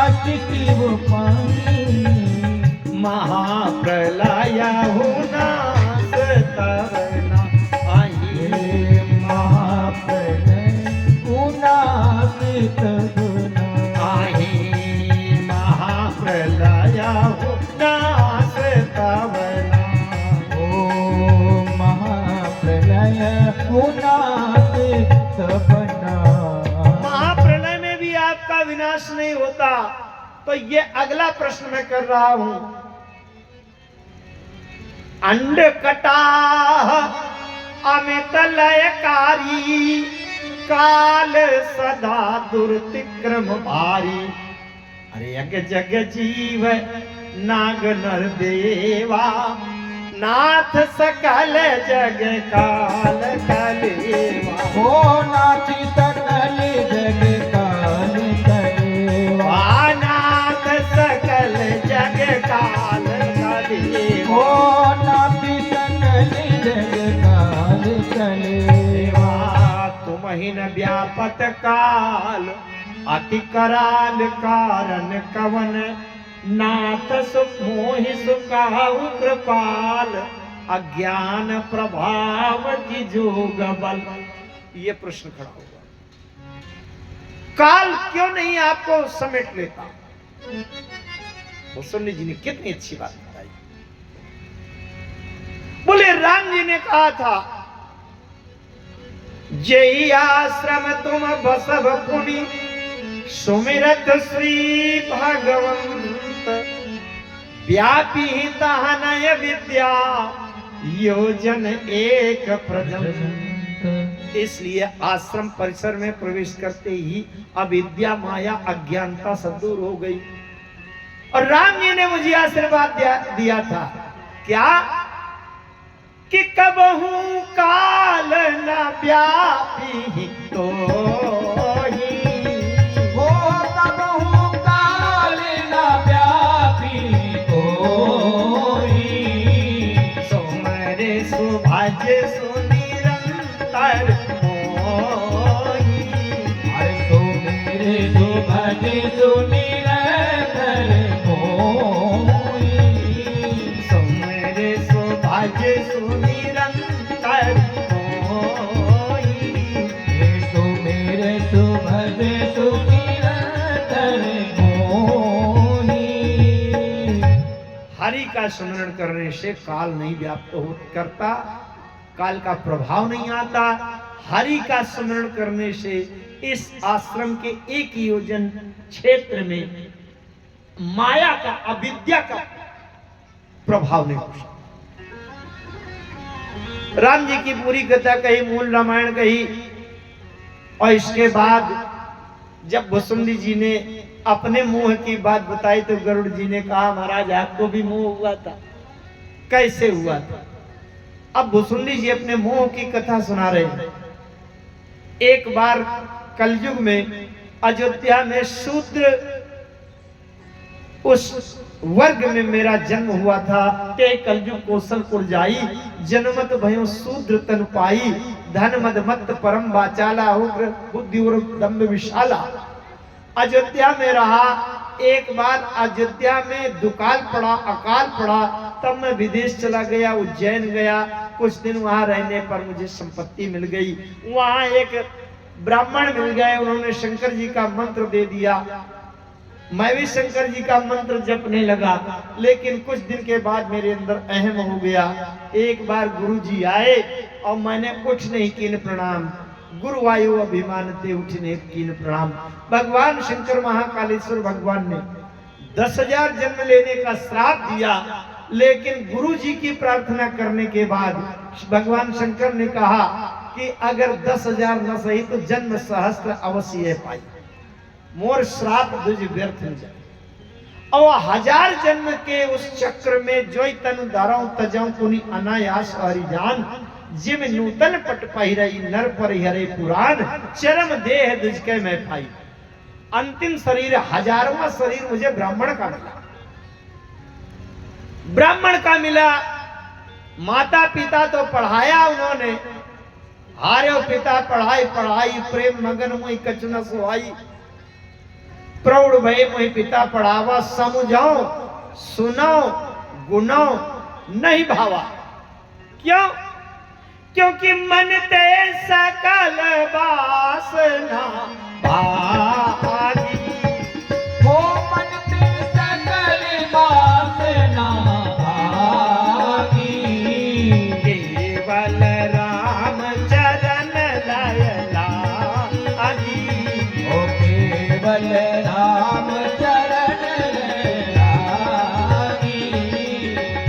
अस शिव पाही, महाप्रलय हुनास तरना आई, महाप्रलय उनास तगना आई, महाप्रलय हुनास तवना, ओ महाप्रलय उनास तबना। महाप्रलय में भी आपका विनाश नहीं होता। तो ये अगला प्रश्न मैं कर रहा हूं। अंड कटा अमित लयकारी, काल सदा दुर्तिक्रम भारी, अरे यज्ञ जग जीव नाग नर देवा, नाथ सकल जग काल कलेवा, ओ नाथ सकल जग काल कलेवा, नाथ सकल जग काल कलेवा, ओ नाथ सकल जग काल कलेवा, तुम ही न व्यापत काल अति कराल कारण कवन, नाथ सुख मोहि सुखाहु कृपाल, अज्ञान प्रभाव की जोग बल। ये प्रश्न खड़ा होगा, काल क्यों नहीं आपको समेट लेता? भुसुंडी जी ने कितनी अच्छी बात बताई। बोले राम जी ने कहा था जय आश्रम तुम बसव पुनि, सुमिरत श्री भगवंत, व्यापी दहनय विद्या योजन एक प्रजंत। इसलिए आश्रम परिसर में प्रवेश करते ही अविद्या माया अज्ञानता सब दूर हो गई। और राम जी ने मुझे आशीर्वाद दिया था क्या कि कबहू काल न व्यापी तो ही, ओ कबहू काल न व्यापी कोई, सुमरे सुभाज्य सुनिरंतर मोही। अरे सो मेरे सुभज सुनिरंतर मोही। सो मेरे सुभाज्य सुनिरंतर मोही। सो मेरे सुभज सुनिरंतर मोही। हरि का स्मरण करने से काल नहीं व्याप्त हो करता, काल का प्रभाव नहीं आता। हरि का स्मरण करने से इस आश्रम के एक योजन क्षेत्र में माया का, अविद्या का प्रभाव नहीं हो सकता। राम जी की पूरी कथा कही, मूल रामायण कही, और इसके बाद जब भुसुंडी जी ने अपने मुंह की बात बताई तो गरुड़ जी ने कहा महाराज आपको भी मुंह हुआ था। कैसे हुआ था? अब भुसुंडी जी अपने मुंह की कथा सुना रहे हैं। एक बार कलयुग में अयोध्या में शूद्र उस वर्ग में मेरा जन्म हुआ था। ते कलयुग कौशलपुर जाई, जन्मत भयो शूद्र तन पाई। धन मद मत परम वाचाला, उग्र बुद्धि और दम्भ विशाला। अयोध्या में रहा। एक बार अयोध्या में दुकाल पड़ा, अकाल पड़ा, तब मैं विदेश चला गया, उज्जैन गया। कुछ दिन वहां रहने पर मुझे संपत्ति मिल गई। वहां एक ब्राह्मण मिल गए, उन्होंने शंकर जी का मंत्र दे दिया। मैं भी शंकर जी का मंत्र जपने लगा, लेकिन कुछ दिन के बाद मेरे अंदर अहम हो गया। एक बार गुरु जी आए और मैंने उठ नहीं कीन प्रणाम। गुरुवायु अभिमान ते उठने कीन प्रणाम। भगवान शंकर महाकालेश्वर भगवान ने 10,000 जन्म लेने का श्राप दिया, लेकिन गुरु जी की प्रार्थना करने के बाद भगवान शंकर ने कहा कि अगर 10,000 न सही तो जन्म सहस्त्र अवश्य पाई, मोर श्राप दुज व्यर्थ न जाए। और 1000 जन्म के उस चक्र में जोई तनु धाराओं तजाऊं कुनी अनायास हरिजान। जिम नूतन पट पहिरई नर पर हरे पुराण। चरम देह दुज के मैं पाई। अंतिम शरीर, 1000वां शरीर मुझे ब्राह्मण का मिला। ब्राह्मण का मिला। माता पिता तो पढ़ाया उन्होंने, हारे पिता पढ़ाई पढ़ाई, प्रेम मगन मुई कचुन सुहाई। प्रौढ़ भय मुई पिता पढ़ावा, समझाओ सुनाओ गुनाओ नहीं भावा। क्यों? क्योंकि मन ते सकल वासना भागी। वो मन ते सकल वासना भागी। केवल राम चरण लय लागी। ओ केवल राम चरण लागी।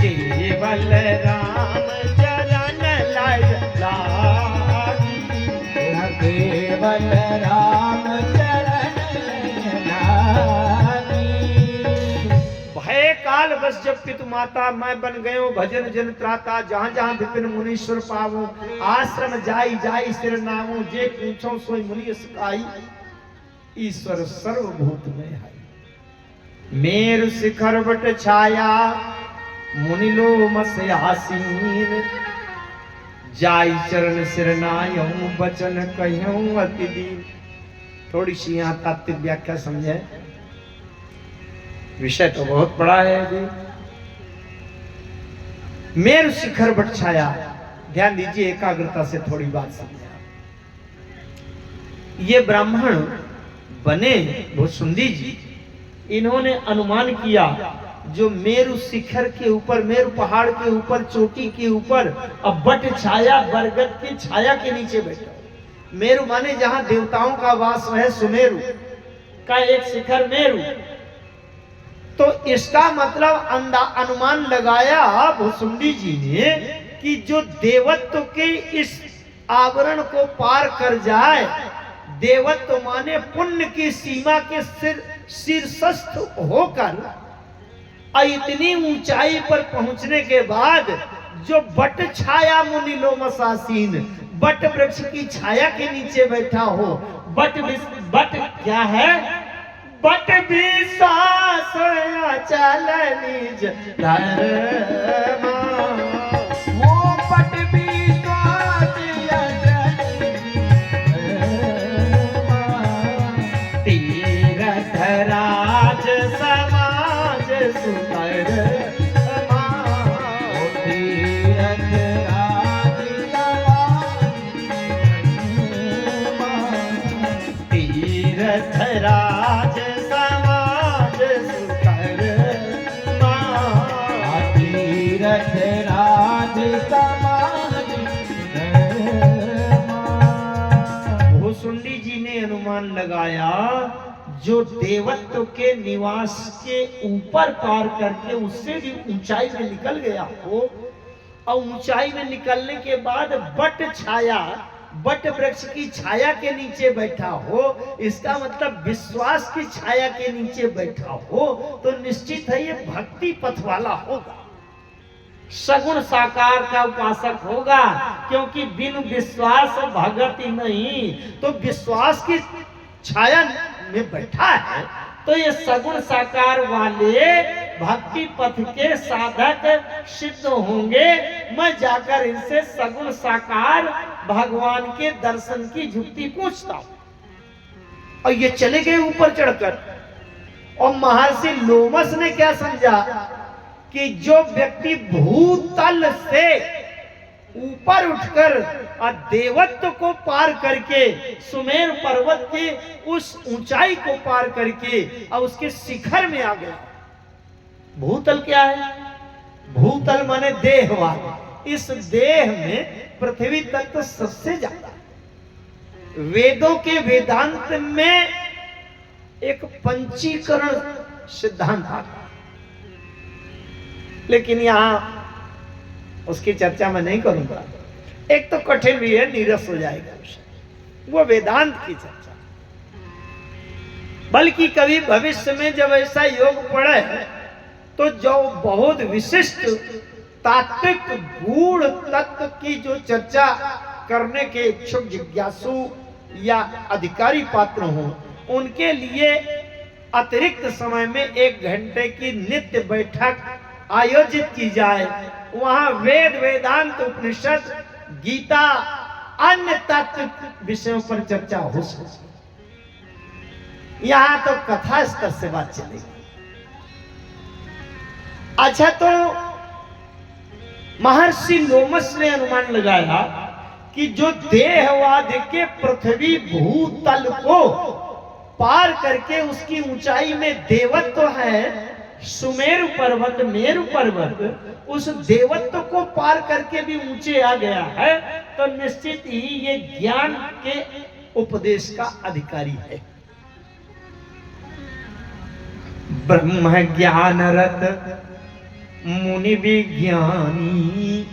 केवल राम चरण लय लागी। केवल राम चरण लागी। भय काल बस जब पितु माता, मैं बन गयो भजन जन त्राता। जहाँ जहाँ विपिन मुनीश्वर पावो, आश्रम जाई जाई सिर नामो। जे पूछो सोई मुनि सिखाई, ईश्वर सर्वभूत में है। मेरु शिखर बट छाया, मुनिलो मस आसीन। जाई चरण सिर नायऊं, बचन कहूं अति दीन। थोड़ी सी यहाँ तात्विक व्याख्या समझे, विषय तो बहुत बड़ा है जी। मेरु शिखर बट छाया, ध्यान दीजिए, एकाग्रता से थोड़ी बात समझे। ये ब्राह्मण बने भुसुंडी जी, इन्होंने अनुमान किया जो मेरु शिखर के ऊपर, मेरु पहाड़ के ऊपर, चोटी के ऊपर, अब बट छाया, बरगद की छाया के नीचे बैठा। मेरु माने जहां देवताओं का वास है, सुमेरु का एक शिखर मेरु। तो इसका मतलब अनुमान लगाया भुसुंडी जी ने कि जो देवत्व के इस आवरण को पार कर जाए, देवत्व माने पुण्य की सीमा के शीर्षस्थ होकर इतनी ऊंचाई पर पहुंचने के बाद जो बट छाया मुनि लोमसासीन, बट वृक्ष की छाया के नीचे बैठा हो। बट क्या है? बट विश्वास अचल निज धर्मा। वो बट मारी धर्मा। भुसुंडी जी ने अनुमान लगाया जो देवत्व के निवास के ऊपर पार करके उससे भी ऊंचाई में निकल गया हो और ऊंचाई में निकलने के बाद बट वृक्ष की छाया के नीचे बैठा हो, इसका मतलब विश्वास की छाया के नीचे बैठा हो, तो निश्चित है ये भक्ति पथ वाला होगा, सगुण साकार का उपासक होगा। क्योंकि बिन विश्वास भगति नहीं, तो विश्वास की छाया में बैठा है तो ये सगुण साकार वाले भक्ति पथ के साधक सिद्ध होंगे। मैं जाकर इनसे सगुण साकार भगवान के दर्शन की युक्ति पूछता हूं। और ये चले गए ऊपर चढ़कर। और महर्षि लोमस ने क्या समझा कि जो व्यक्ति भूतल से ऊपर उठकर और देवत्व को पार करके सुमेर पर्वत के उस ऊंचाई को पार करके और उसके शिखर में आ गया। भूतल क्या है? भूतल माने देहवाद। इस देह में पृथ्वी तत्व सबसे ज्यादा। वेदों के वेदांत में एक पंचीकरण सिद्धांत आता, लेकिन यहां उसकी चर्चा मैं नहीं करूंगा। एक तो कठिन भी है, नीरस हो जाएगा वो वेदांत की चर्चा। बल्कि कभी भविष्य में जब ऐसा योग पड़े तो जो बहुत विशिष्ट तात्विक गूढ़ तत्व की जो चर्चा करने के इच्छुक जिज्ञासु या अधिकारी पात्र हों, उनके लिए अतिरिक्त समय में 1 घंटे की नित्य बैठक आयोजित की जाए। वहां वेद वेदांत उपनिषद गीता अन्य तत्व विषयों पर चर्चा हो सके। यहां तो कथा स्तर से बात चलेगी। अच्छा, तो महर्षि लोमस ने अनुमान लगाया कि जो देहवाद के पृथ्वी भूतल को पार करके उसकी ऊंचाई में देवत्व है, सुमेरु पर्वत मेरु पर्वत, उस देवत्व को पार करके भी ऊंचे आ गया है, तो निश्चित ही ये ज्ञान के उपदेश का अधिकारी है। ब्रह्म ज्ञान रत मुनि विज्ञानी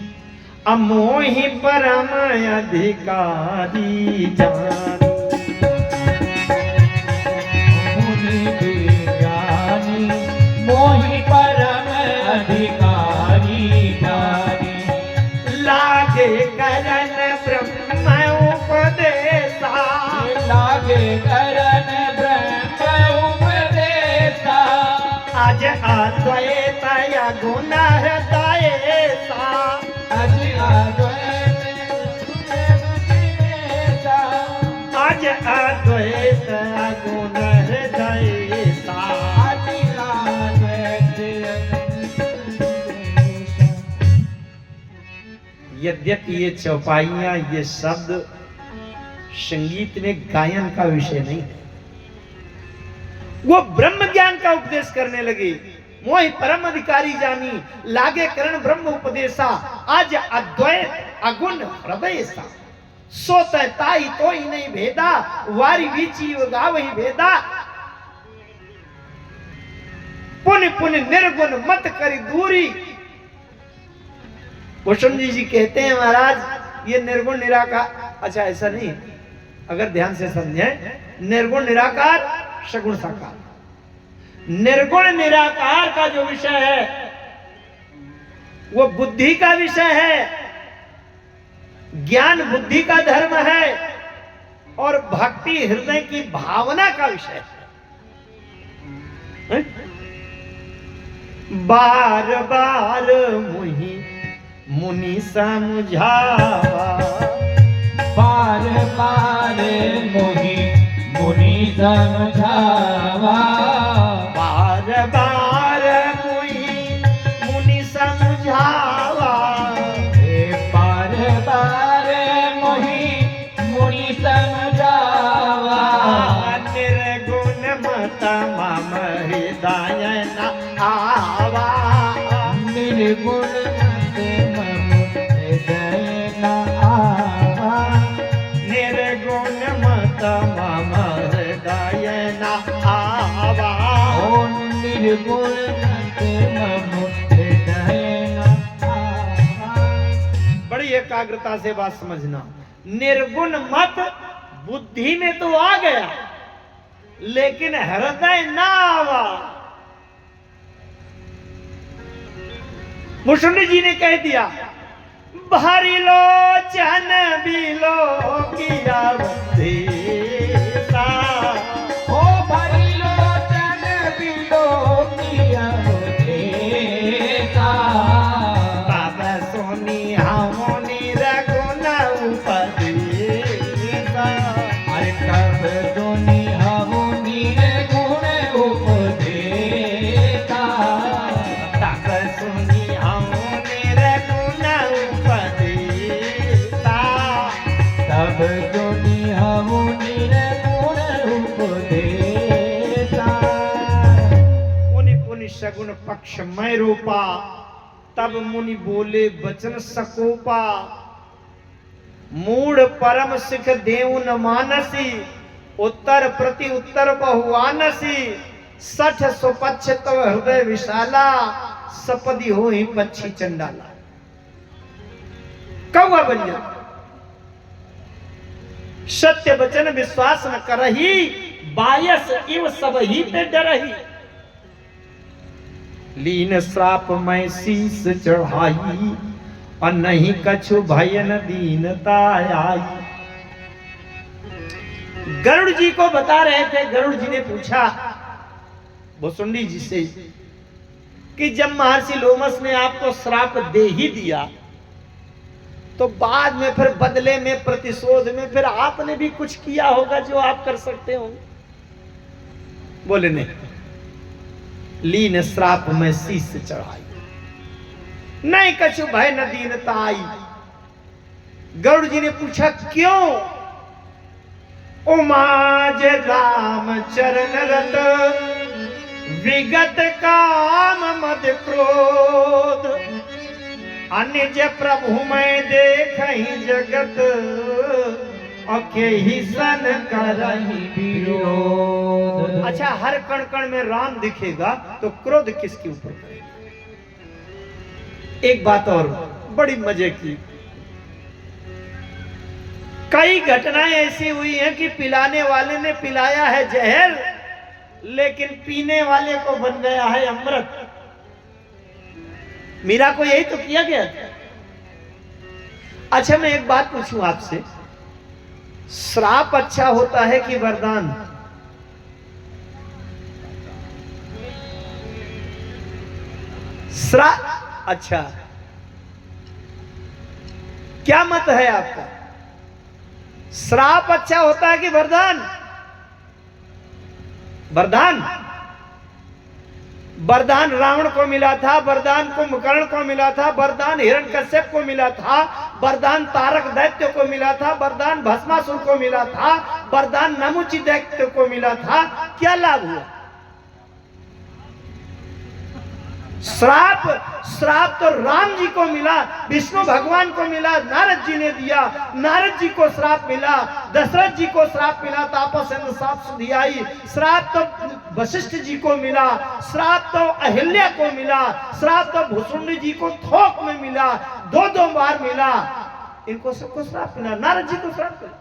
अमोहि परम अधिकारी जान। मोहि परम अधिकारी जानी। लागे करन ब्रह्म उपदेशा, लागे करन ब्रह्म उपदेशा। आज अद्वैत गुण हृदयसा, आज अद्वैत आज अद्वैत गुण हृदयसा। यद्यपि ये चौपाइयां, ये शब्द संगीत में गायन का विषय नहीं है, वो ब्रह्म ज्ञान का उपदेश करने लगे। मोहि परम अधिकारी जानी, लागे करण ब्रह्म उपदेशा। आज अद्वैत अगुण हृदयसा, सोत ताई तो ही नहीं भेदा, वारी वीची गावहि भेदा। पुन पुन निर्गुण मत करी दूरी। भूषण जी कहते हैं महाराज ये निर्गुण निराकार, अच्छा ऐसा नहीं, अगर ध्यान से समझे, निर्गुण निराकार सगुण साकार। निर्गुण निराकार का जो विषय है वो बुद्धि का विषय है, ज्ञान बुद्धि का धर्म है, और भक्ति हृदय की भावना का विषय है। बार बार मुनि समझावा, बार बार मोहि मुनि समझावा। बार बार मुनि समझावा। बार बार मोहि मुनि समझावा। निर्गुण मत मम हृदय न आवा। निर्गुण मत मम हृदय निर्गुण मत मम हृदय न आवा। बड़ी एकाग्रता से बात समझना। निर्गुण मत बुद्धि में तो आ गया, लेकिन हृदय ना आवा। मुशुंडी जी ने कह दिया, भारी लोचन बिलो किया देसा। ओ भारी लोचन बिलो किया देसा। तब सोनी हमनी रघुन उपदेसा। अरे तब सोनी हमनी गुण उपदेसा। तब सुनी हमनी रघुन उपदेसा। तब सोनी हमनी गुण उपदेसा। मुनि पुनि सगुन पक्ष मैं रूपा। तब मुनि बोले बचन सकोपा। मूढ़ परम सिख देव न मानसी। उत्तर प्रति उत्तर बहुआनसी। 60 सुपच्छ तव हृदय विशाला। सपदी हो ही पक्षी चंडाला। कौआ बन जा। सत्य वचन विश्वास न करही। बायस इव सब ही पे डरही। लीन श्राप मैं शीस चढ़ाई। और नहीं कछु भयन दीनता आई। गरुड़ जी को बता रहे थे। गरुड़ जी ने पूछा भुसुंडी जी से कि जब महर्षि लोमस ने आपको श्राप दे ही दिया, तो बाद में फिर बदले में प्रतिशोध में फिर आपने भी कुछ किया होगा जो आप कर सकते हो। बोले नहीं, लीन श्राप में शीस चढ़ाई। नहीं कछु भय न दीनता आई। गरुड़ जी ने पूछा क्यों? उमाज राम चरण रत विगत काम मद क्रोध। अनिज प्रभु मैं देख ही जगत अके ही सन करही विरोध। अच्छा, हर कण कण में राम दिखेगा तो क्रोध किसके ऊपर करेगा? एक बात और बड़ी मजे की, कई घटनाएं ऐसी हुई हैं कि पिलाने वाले ने पिलाया है जहर, लेकिन पीने वाले को बन गया है अमृत। मीरा को यही तो किया गया था। अच्छा, मैं एक बात पूछूं आपसे, श्राप अच्छा होता है कि वरदान? श्राप अच्छा, क्या मत है आपका? श्राप अच्छा होता है कि वरदान? वरदान वरदान रावण को मिला था, वरदान कुंभकर्ण को मिला था, वरदान हिरण्यकश्यप को मिला था, वरदान तारक दैत्य को मिला था, वरदान भस्मासुर को मिला था, वरदान नमुचि दैत्य को मिला था। क्या लाभ हुआ? श्राप तो राम जी को मिला, विष्णु भगवान को मिला, नारद जी ने दिया। नारद जी को श्राप मिला, दशरथ जी को श्राप मिला, तापस साप सुधी आई। श्राप तो वशिष्ठ जी को मिला, श्राप तो अहिल्या को मिला, श्राप तो भुसुंडी जी को थोक में मिला, 2 बार मिला। इनको सबको श्राप मिला। नारद जी को श्राप मिला,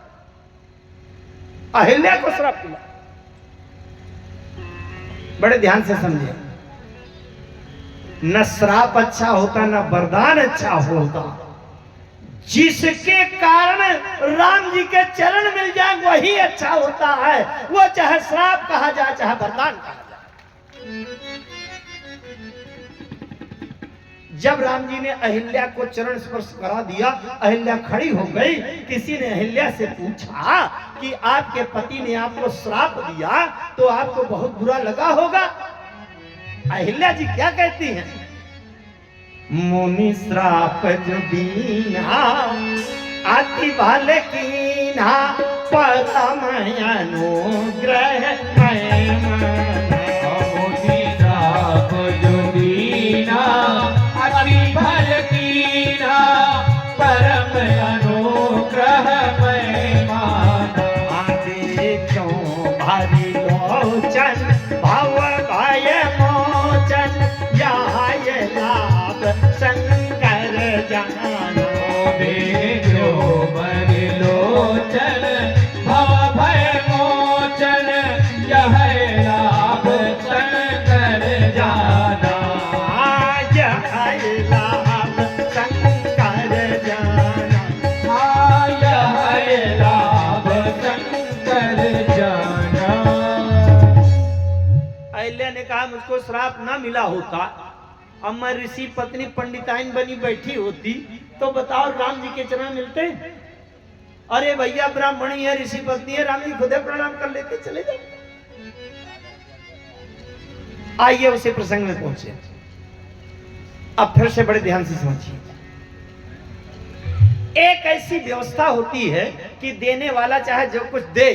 अहिल्या को श्राप मिला। बड़े ध्यान से समझिए, न श्राप अच्छा होता न वरदान अच्छा होता। जिसके कारण राम जी के चरण मिल जाए वही अच्छा होता है। वो चाहे श्राप कहा जाए चाहे वरदान कहा जाए। जब राम जी ने अहिल्या को चरण स्पर्श करा दिया, अहिल्या खड़ी हो गई। किसी ने अहिल्या से पूछा कि आपके पति ने आपको श्राप दिया तो आपको बहुत बुरा लगा होगा। अहिल्या जी क्या कहती हैं? मुनि श्राप जो दीना अति भल कीना, परम अनुग्रह मैं माना। मुनि श्राप जो दीना अति भल कीना, परम अनुग्रह मैं माना। देखो भारी लोचन भव भय मोह, बेजो बरलोचन भव भय मोचन यह लाभ शंकर जाना। यह लाभ शंकर जाना। यह लाभ शंकर जाना। अहिल्या ने कहा मुझको श्राप ना मिला होता, अब मैं ऋषि पत्नी पंडिताइन बनी बैठी होती तो बताओ राम जी के चरण मिलते। अरे भैया ब्राह्मणी है, ऋषि पत्नी है, राम जी खुदे प्रणाम कर लेते, चले जाओ। आइए उसे प्रसंग में पहुंचे। अब फिर से बड़े ध्यान से समझिए। एक ऐसी व्यवस्था होती है कि देने वाला चाहे जो कुछ दे,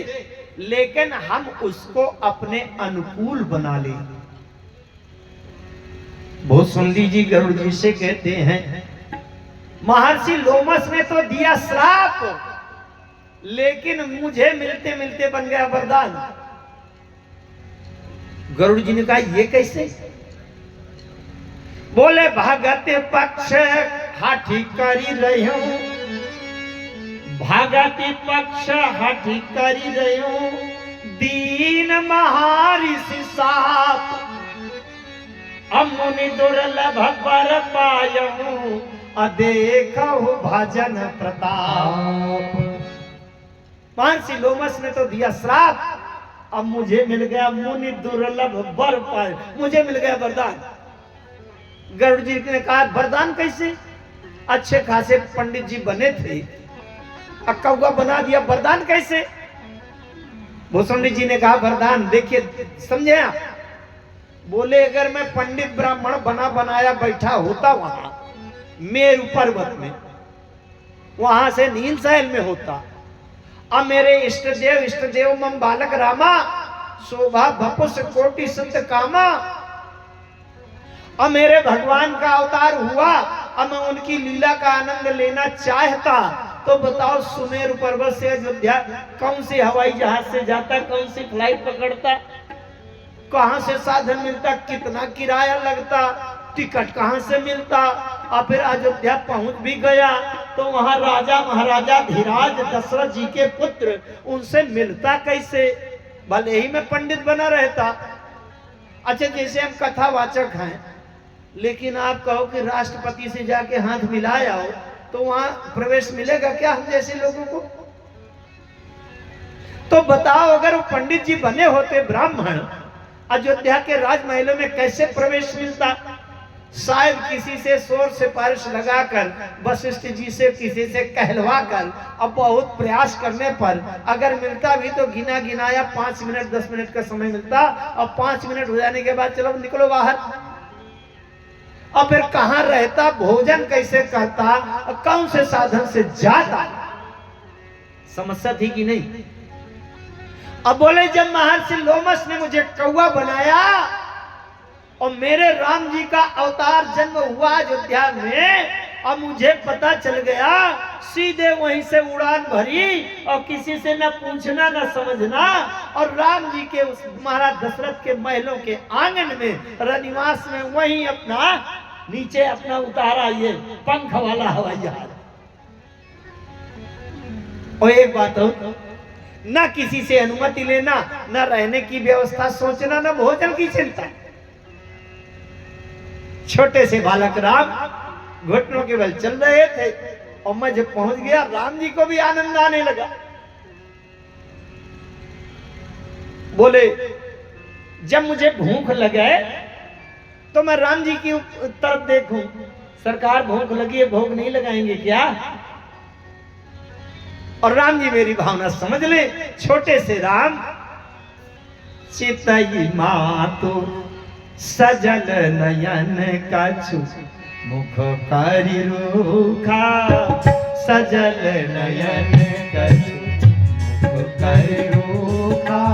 लेकिन हम उसको अपने अनुकूल बना लें। भूसुंडी जी गरुड़ जी से कहते हैं, महर्षि लोमस ने तो दिया श्राप, लेकिन मुझे मिलते मिलते बन गया वरदान। गरुड़ जी ने कहा ये कैसे? बोले भागत पक्ष हाथी करी रही हूं, भागत पक्ष हाथी करी रही हूं, दीन महर्षि साप अमुनि दुर्लभ बर पायऊं, अदेखहु भजन प्रताप। महर्षि लोमस ने तो दिया श्राप, अब मुझे मिल गया मुनि दुर्लभ बर पाए, मुझे मिल गया वरदान। गरुड़ जी ने कहा वरदान कैसे? अच्छे खासे पंडित जी बने थे, कौवा बना दिया, वरदान कैसे? भूसुंडी जी ने कहा वरदान देखिए, समझे आप? बोले अगर मैं पंडित ब्राह्मण बना बनाया बैठा होता वहां मेरु पर्वत में, वहां से नील सहल में होता, अब मेरे इष्ट देव मम बालक रामा, शोभा भपुष कोटि सुत कामा, अब मेरे भगवान का अवतार हुआ, अब मैं उनकी लीला का आनंद लेना चाहता, तो बताओ सुमेरु पर्वत से अयोध्या कौन सी हवाई जहाज से जाता, कौन सी फ्लाइट पकड़ता, कहां से साधन मिलता, कितना किराया लगता, टिकट कहां से मिलता, और फिर अयोध्या पहुंच भी गया तो वहां राजा महाराजा धीराज दशरथ जी के पुत्र, उनसे मिलता कैसे? भले ही मैं पंडित बना रहता। अच्छा जैसे हम कथावाचक हैं, लेकिन आप कहो कि राष्ट्रपति से जाके हाथ मिलाया हो तो वहां प्रवेश मिलेगा क्या हम जैसे लोगों को? तो बताओ अगर वो पंडित जी बने होते ब्राह्मण, अयोध्या के राजमहलों में कैसे प्रवेश मिलता? शायद किसी से शोर सिफारिश लगाकर, वशिष्ठ जी से किसी से कहलवा कर, अब बहुत प्रयास करने पर अगर मिलता भी तो गिना गिनाया 5 मिनट 10 मिनट का समय मिलता, और 5 मिनट हो जाने के बाद चलो निकलो बाहर। और फिर कहां रहता, भोजन कैसे करता, और कौन से साधन से जाता? समस्या थी कि नहीं? अब बोले जब महर्षि लोमस ने मुझे कौवा बनाया और मेरे राम जी का अवतार जन्म हुआ अयोध्या में, अब मुझे पता चल गया, सीधे वहीं से उड़ान भरी और किसी से न पूछना न समझना, और राम जी के उस महाराज दशरथ के महलों के आंगन में रनिवास में वहीं अपना नीचे अपना उतारा ये पंख वाला हवाई जहाज। और एक बात हो, न किसी से अनुमति लेना, न रहने की व्यवस्था सोचना, न भोजन की चिंता। छोटे से बालक राम घुटनों के बल चल रहे थे, और मैं जब पहुंच गया राम जी को भी आनंद आने लगा। बोले जब मुझे भूख लगे तो मैं राम जी की तरफ देखूं, सरकार भूख लगी है, भोग नहीं लगाएंगे क्या? और राम जी मेरी भावना समझ ले। छोटे से राम, चितई मातो सजल नयन कछु मुख करि रूखा, सजल नयन कछु मुख करि रूखा,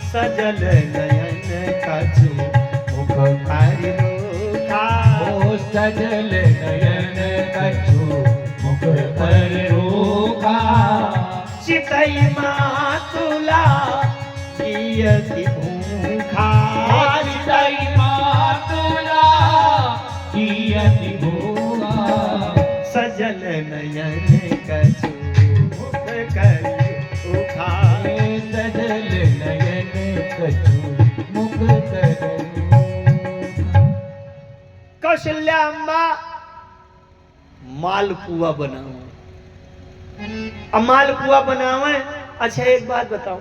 सजल नयन कछु मुख करि रूखा। ओ सजल नयन कछु मुख करि रूखा, चितई मातुला कियति भूखा, चितई मातुला कियति भूखा, सजल सजल नयन कछु मुख करि उखाए। सजल नयन कछु मुख करि। कौशल्या अम्मा मालपुआ बनाओ। अब मालपुआ बनावे। अच्छा एक बात बताओ,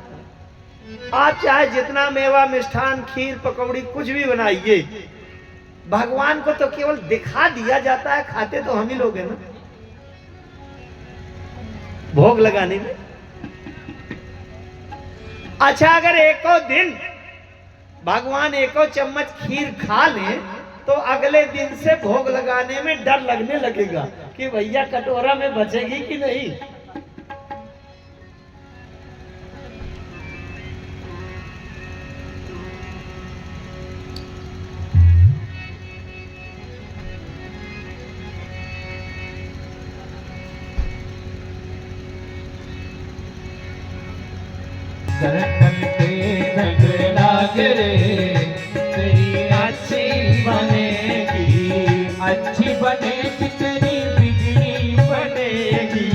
आप चाहे जितना मेवा मिष्ठान खीर पकौड़ी कुछ भी बनाइए, भगवान को तो केवल दिखा दिया जाता है, खाते तो हम ही लोग हैं ना भोग लगाने में। अच्छा अगर एको दिन भगवान एको चम्मच खीर खा ले तो अगले दिन से भोग लगाने में डर लगने लगेगा कि भैया कटोरा में बचेगी कि नहीं। सरकल के संग लाग रे, तेरी अच्छी बनेगी। अच्छी बनेगी तेरी बिगड़ी बनेगी।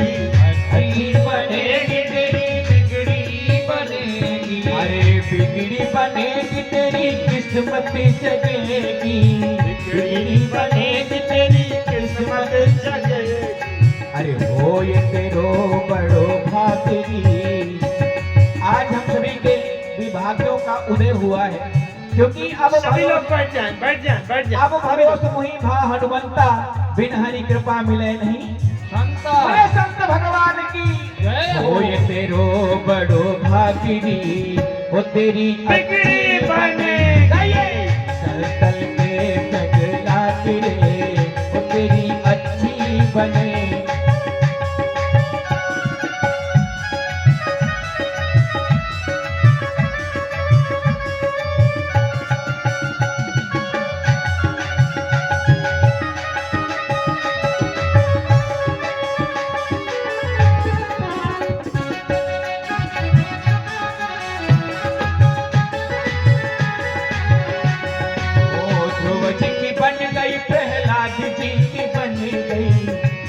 अच्छी बनेगी तेरी बिगड़ी बनेगी। अरे बिगड़ी बनेगी तेरी किस्मत जगेगी। बिगड़ी बनेगी तेरी किस्मत जगेगी। अरे हो ये तेरो बड़ो भाग्य। आज हम सभी के विभागों का उदय हुआ है, क्योंकि अब सभी लोग बैठ जाएं, बैठ जाएं, बैठ जाएं। अब भरोस मुहि भा हनुमंता, बिन हरि कृपा मिले नहीं संता। बोले संत भगवान की जय हो। ये तेरो बड़ो भागिनी, वो तेरी बिगड़ी बने सरतल के संग लाग रे, वो तेरी अच्छी बने।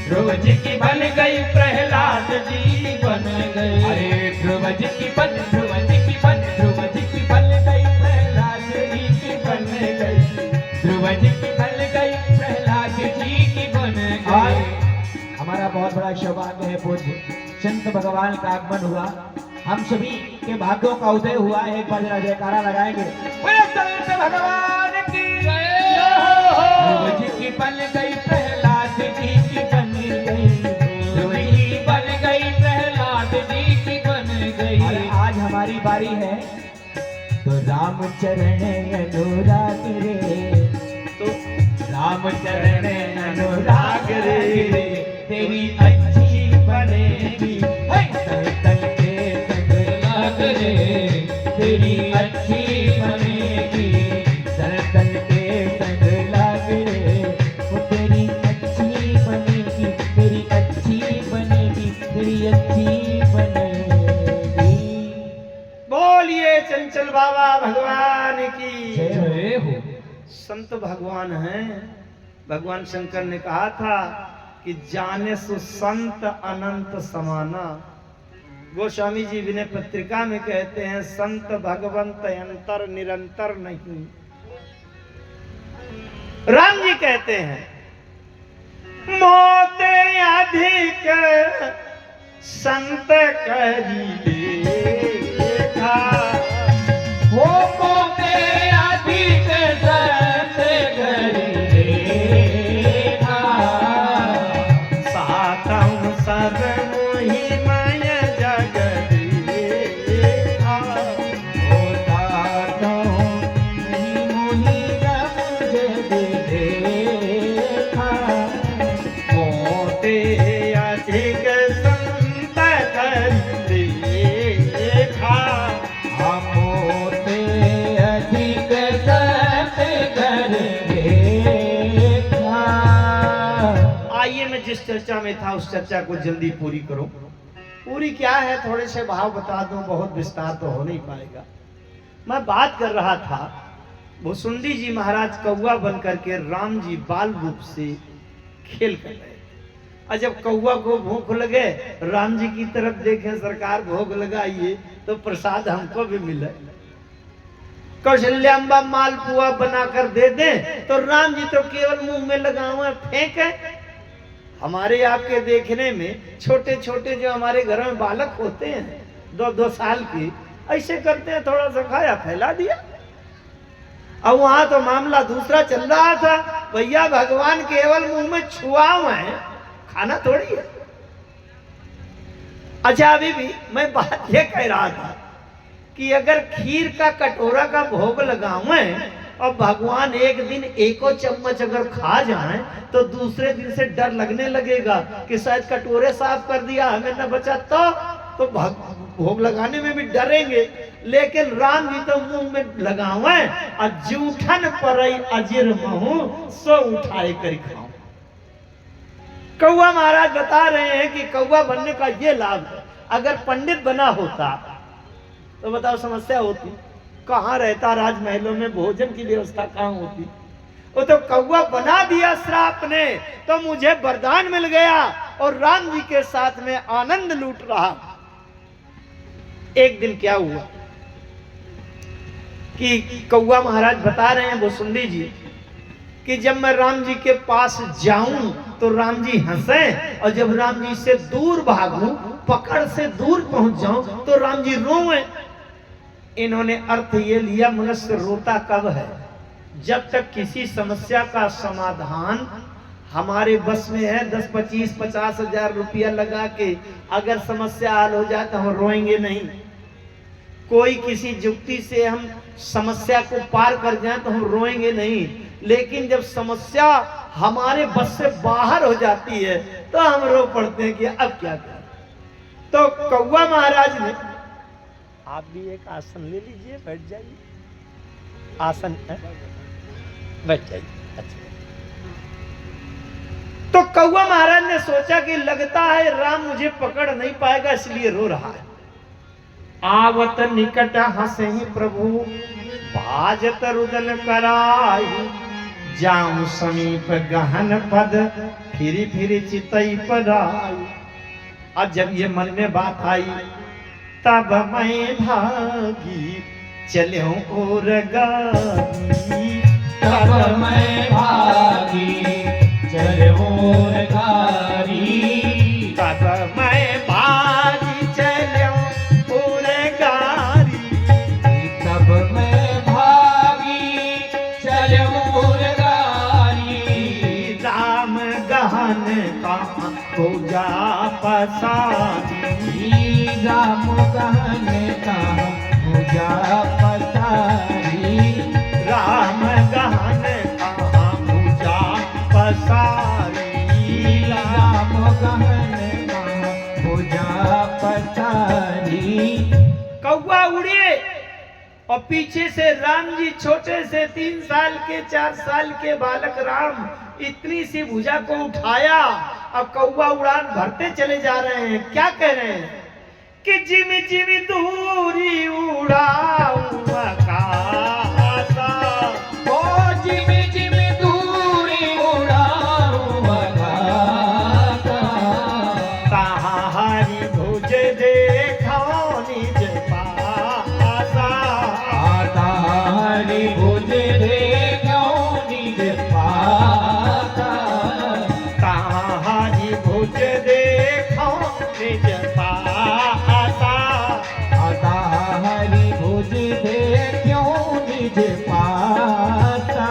ध्रुव जी की बन गई प्रहलाद जी बन गई। अरे ध्रुव जी की बन, ध्रुव जी की बन, ध्रुव जी की बन गई प्रहलाद जी की बन गई। ध्रुव जी की बन गई प्रहलाद जी की बन गई। हमारा बहुत बड़ा सौभाग्य है, पूज्य संत भगवान का आगमन हुआ, हम सभी के भाग्यों का उदय हुआ है। एक बार जरा जयकारा लगाएंगे, बोले संत भगवान की जय हो। ध्रुव जी की बन गई प्रहलाद जी की बन गई। ध्रुव जी बन गई प्रहलाद जी की बन गई। और आज हमारी बारी है, तो राम चरण अनुराग रे, तो राम चरण अनुराग रे, तेरी अच्छी बनेगी। सरतल के संग लाग रे, तेरी अच्छी बनेगी। सरतल के संग लाग रे, वो तेरी अच्छी बनेगी। तेरी अच्छी बनेगी, तेरी अच्छी बनेगी। बोलिए चंचल बाबा भगवान की जय हो। संत भगवान हैं। भगवान शंकर ने कहा था कि जाने सु संत अनंत समाना। गोस्वामी जी विनय पत्रिका में कहते हैं, संत भगवंत अंतर निरंतर नहीं। राम जी कहते हैं, मोते अधिक संत करी देखा। वो मोते अधिक संत करी देखा। सातम सब मोहि माय जग देखा। होता तो नहीं मोहि रब जग देखा। मोते अधिक संत करी देखा। मोते अधिक संत करी देखा। आइए मैं जिस चर्चा में था उस चर्चा को जल्दी पूरी करो। पूरी क्या है, थोड़े से भाव बता दूं, बहुत विस्तार तो हो नहीं पाएगा। मैं बात कर रहा था, भुसुंडी जी महाराज कौआ बन करके राम जी बाल रूप से खेल कर रहे थे। और जब कौआ को भूख लगे, राम जी की तरफ देखे, सरकार भोग लगाइए तो प्रसाद हमको भी मिले। कौशल्याम्बा मालपुआ बनाकर दे दें तो राम जी तो केवल मुंह में लगाओ फेंके। हमारे आपके देखने में छोटे छोटे जो हमारे घर में बालक होते हैं 2-2 साल के, ऐसे करते हैं, थोड़ा सा खाया फैला दिया। अब वहां तो मामला दूसरा चल रहा था, भैया भगवान केवल मुंह में छुआओ है, खाना थोड़ी है। अच्छा अभी भी मैं बात ये कह रहा था कि अगर खीर का कटोरा का भोग लगाऊं और भगवान एक दिन एको चम्मच अगर खा जाए तो दूसरे दिन से डर लगने लगेगा कि शायद कटोरे साफ कर दिया हमें न बचा, तो भोग लगाने में भी डरेंगे। लेकिन राम जी तो मुंह में लगावे और जूठन पर अजिर महू सो उठाए कर खाओ। कौआ महाराज बता रहे हैं कि कौआ बनने का ये लाभ है। अगर पंडित बना होता तो बताओ समस्या होती, कहाँ रहता, राजमहलों में भोजन की व्यवस्था कहाँ होती। वो तो कौआ बना दिया श्राप ने, तो मुझे वरदान मिल गया और राम जी के साथ में आनंद लूट रहा। एक दिन क्या हुआ कि कौआ महाराज बता रहे हैं भुसुंडी जी कि जब मैं राम जी के पास जाऊं तो राम जी हंसे, और जब राम जी से दूर भागूं, पकड़ से दूर पहुंच जाऊं तो राम जी रोए। इन्होंने अर्थ ये लिया, मनुष्य रोता कब है, जब तक किसी समस्या का समाधान हमारे बस में है। 10, 25, 50 हजार रुपया लगा के अगर समस्या हल हो जाए तो हम रोएंगे नहीं। कोई किसी युक्ति से हम समस्या को पार कर जाए तो हम रोएंगे नहीं। लेकिन जब समस्या हमारे बस से बाहर हो जाती है तो हम रो पड़ते हैं कि अब क्या करें। तो कौआ महाराज ने, आप भी एक आसन ले लीजिए, बैठ जाइए, आसन है, बैठ जाइए। अच्छा, तो कौआ महाराज ने सोचा कि लगता है राम मुझे पकड़ नहीं पाएगा, इसलिए रो रहा है। आवत निकट हंसे ही प्रभु, भाजत रुदन कराई, जाऊं समीप गहन पद, फिरी फिरी चितई पदाई। अब जब ये मन में बात आई तब मैं भागी चलो और गाई, तब मैं भागी चलो और गारी, तब मैं भागी चलो और गारी, तब मैं भागी चलो और गारी। राम गहन का पूजा पसारी, राम गहन का पूजा पसारी, राम गहन का पूजा पसारी, राम गहन का पूजा पसारी। कौआ उड़े और पीछे से राम जी छोटे से 3 साल के 4 साल के बालक राम इतनी सी भुजा को उठाया। अब कौआ उड़ान भरते चले जा रहे हैं। क्या कह रहे हैं कि जिमी जिमी दूरी उड़ाऊं आकाशा, ओ जिमी जिमी दूरी उड़ाऊं आकाशा, कहाँ हरि भुज देखो निज पासा, हरि भुज देखो निज पासा, कहाँ हरि भुज देखो निज पासा, हरि भुज देखो निज पासा।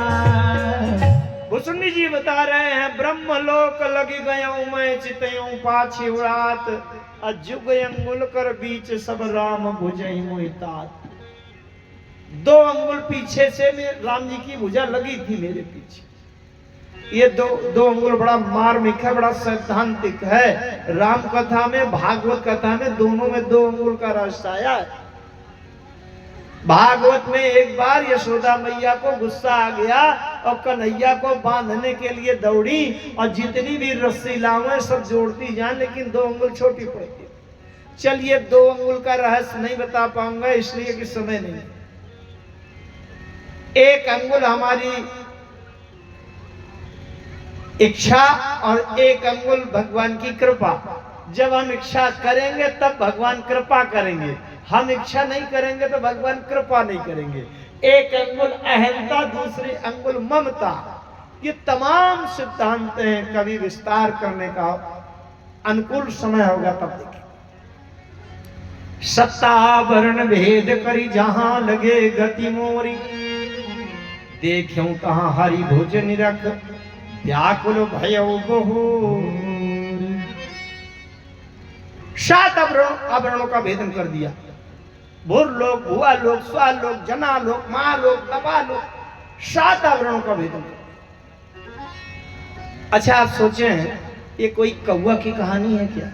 भुसुंडी जी बता रहे हैं ब्रह्मलोक लगी गयों मैं चितयों पाछी उड़ात, अजुग अंगुल कर बीच सब राम भुजई मोहितात। 2 अंगुल पीछे से राम जी की भुजा लगी थी मेरे पीछे। ये दो अंगुल बड़ा मार्मिक है, बड़ा सैद्धांतिक है। राम कथा में, भागवत कथा में दोनों में 2 अंगुल का रहस्य आया है। भागवत में एक बार यशोदा मैया को गुस्सा आ गया और कन्हैया को बांधने के लिए दौड़ी और जितनी भी रस्सी लावे सब जोड़ती जाए, लेकिन 2 अंगुल छोटी पड़ती। चलिए 2 अंगुल का रहस्य नहीं बता पाऊंगा इसलिए कि समय नहीं। एक अंगुल हमारी इच्छा और एक अंगुल भगवान की कृपा। जब हम इच्छा करेंगे तब भगवान कृपा करेंगे, हम इच्छा नहीं करेंगे तो भगवान कृपा नहीं करेंगे। एक अंगुल अहंता, दूसरी अंगुल ममता, ये तमाम सिद्धांत हैं। कभी विस्तार करने का अनुकूल समय होगा तब देखें। सत्ता वर्ण भेद करी जहां लगे गति मोरी, देखूं कहां हरि भोजन रख व्याकुल भयो बहुरी। 7 आवरणों का भेदन कर दिया। भूर लोक, भुआ लोक, स्वा लोक, जना लोक, महालोक, तपा लोक, 7 आवरणों का भेदन कर दिया। अच्छा आप सोचें, ये कोई कौवा की कहानी है क्या?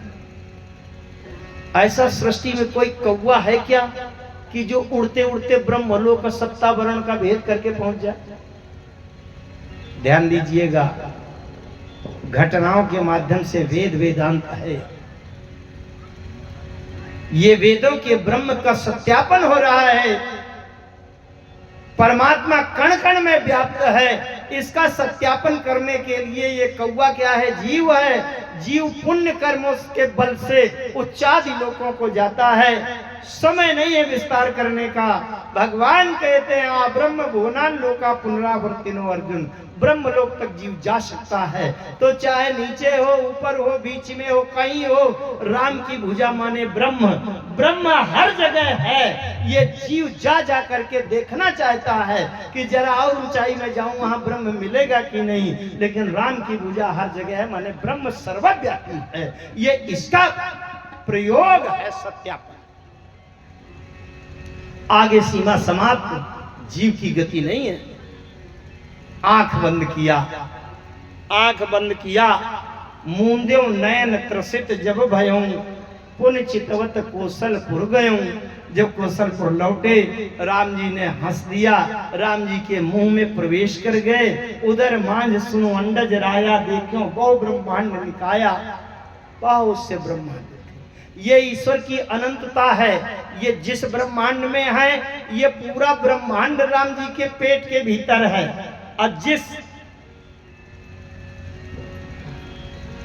ऐसा सृष्टि में कोई कौवा है क्या कि जो उड़ते उड़ते ब्रह्मलोक का 7 आवरण का भेद करके पहुंच जाए? ध्यान दीजिएगा, घटनाओं के माध्यम से वेद वेदांत है। ये वेदों के ब्रह्म का सत्यापन हो रहा है। परमात्मा कण कण में व्याप्त है, इसका सत्यापन करने के लिए ये कौवा क्या है? जीव है। जीव पुण्य कर्मों के बल से उच्चादि लोकों को जाता है। समय नहीं है विस्तार करने का। भगवान कहते हैं आ ब्रह्म भुवनान लोका पुनरावर्तिनो अर्जुन, ब्रह्म लोक तक जीव जा सकता है। तो चाहे नीचे हो, ऊपर हो, बीच में हो, कहीं हो, राम की भुजा माने ब्रह्म। ब्रह्म हर जगह है। ये जीव जा जा करके देखना चाहता है कि जरा और ऊंचाई में जाऊं, वहां ब्रह्म मिलेगा कि नहीं। लेकिन राम की भुजा हर जगह है, माने ब्रह्म सर्वव्यापी है। ये इसका प्रयोग है सत्यापन। आगे सीमा समाप्त, जीव की गति नहीं है। आंख बंद किया, आंख बंद किया, मूंद्यो नयन त्रसित जब भयों, पुण्य चितवत कौशलपुर गयों। जब कौशलपुर लौटे, राम जी ने हंस दिया, राम जी के मुंह में प्रवेश कर गए। उधर मांझ सुनो अंडज राया, देखो बहु ब्रह्मांड निकाया। पाओ उससे ब्रह्मांड, ये ईश्वर की अनंतता है। ये जिस ब्रह्मांड में है, ये पूरा ब्रह्मांड राम जी के पेट के भीतर है। और जिस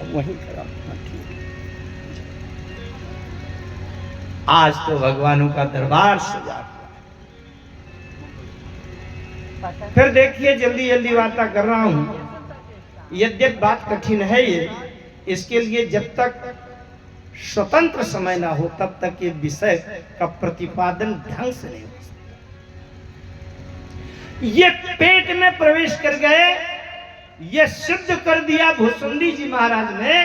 वही करा, आज तो भगवानों का दरबार सजा। फिर देखिए, जल्दी जल्दी वार्ता कर रहा हूं। यद्यपि बात कठिन है ये, इसके लिए जब तक स्वतंत्र समय ना हो तब तक ये विषय का प्रतिपादन ढंग से नहीं हो सकता। ये पेट में प्रवेश कर गए, ये सिद्ध कर दिया भुसुंडी जी महाराज ने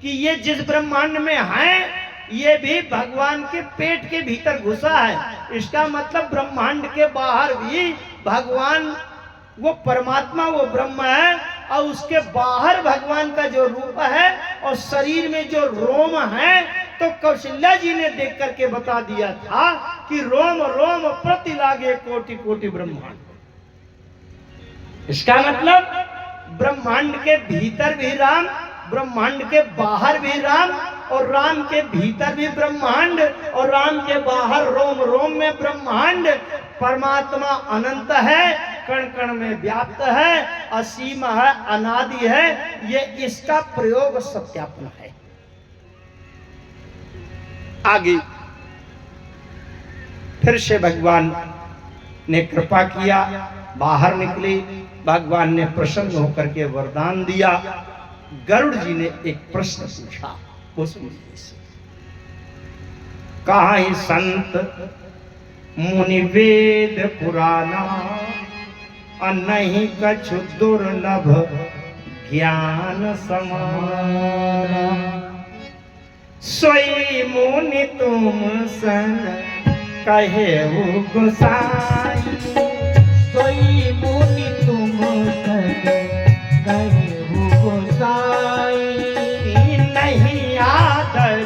कि ये जिस ब्रह्मांड में है, ये भी भगवान के पेट के भीतर घुसा है। इसका मतलब ब्रह्मांड के बाहर भी भगवान, वो परमात्मा, वो ब्रह्म है, और उसके बाहर भगवान का जो रूप है और शरीर में जो रोम है। तो कौशल्या जी ने देख करके बता दिया था कि रोम रोम प्रति लागे कोटि कोटि ब्रह्मांड। इसका मतलब ब्रह्मांड के भीतर भी राम, ब्रह्मांड के बाहर भी राम, और राम के भीतर भी ब्रह्मांड, और राम के बाहर रोम रोम में ब्रह्मांड। परमात्मा अनंत है, कण कण में व्याप्त है, असीम है, अनादि है। ये इसका प्रयोग सत्यापन है। आगे फिर से भगवान ने कृपा किया, बाहर निकले। भगवान ने प्रसन्न होकर के वरदान दिया। गरुड़ जी ने एक प्रश्न पूछा, वो सुनिए। कहा ही संत मुनि वेद पुराना, नहीं कछु दुर्लभ ज्ञान समाना। सोई मुनि तुम सन कहे गोसाई, सोई मुनि तुम सन कहे गोसाई। नहीं आदर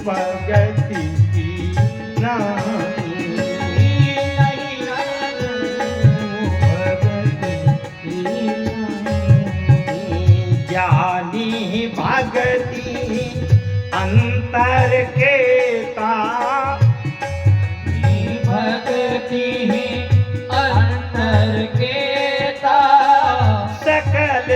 भगति की नाई, नहीं भगति की नाई। ज्ञानी भगति अंतर केता, भक्ति अंतर केता। सकल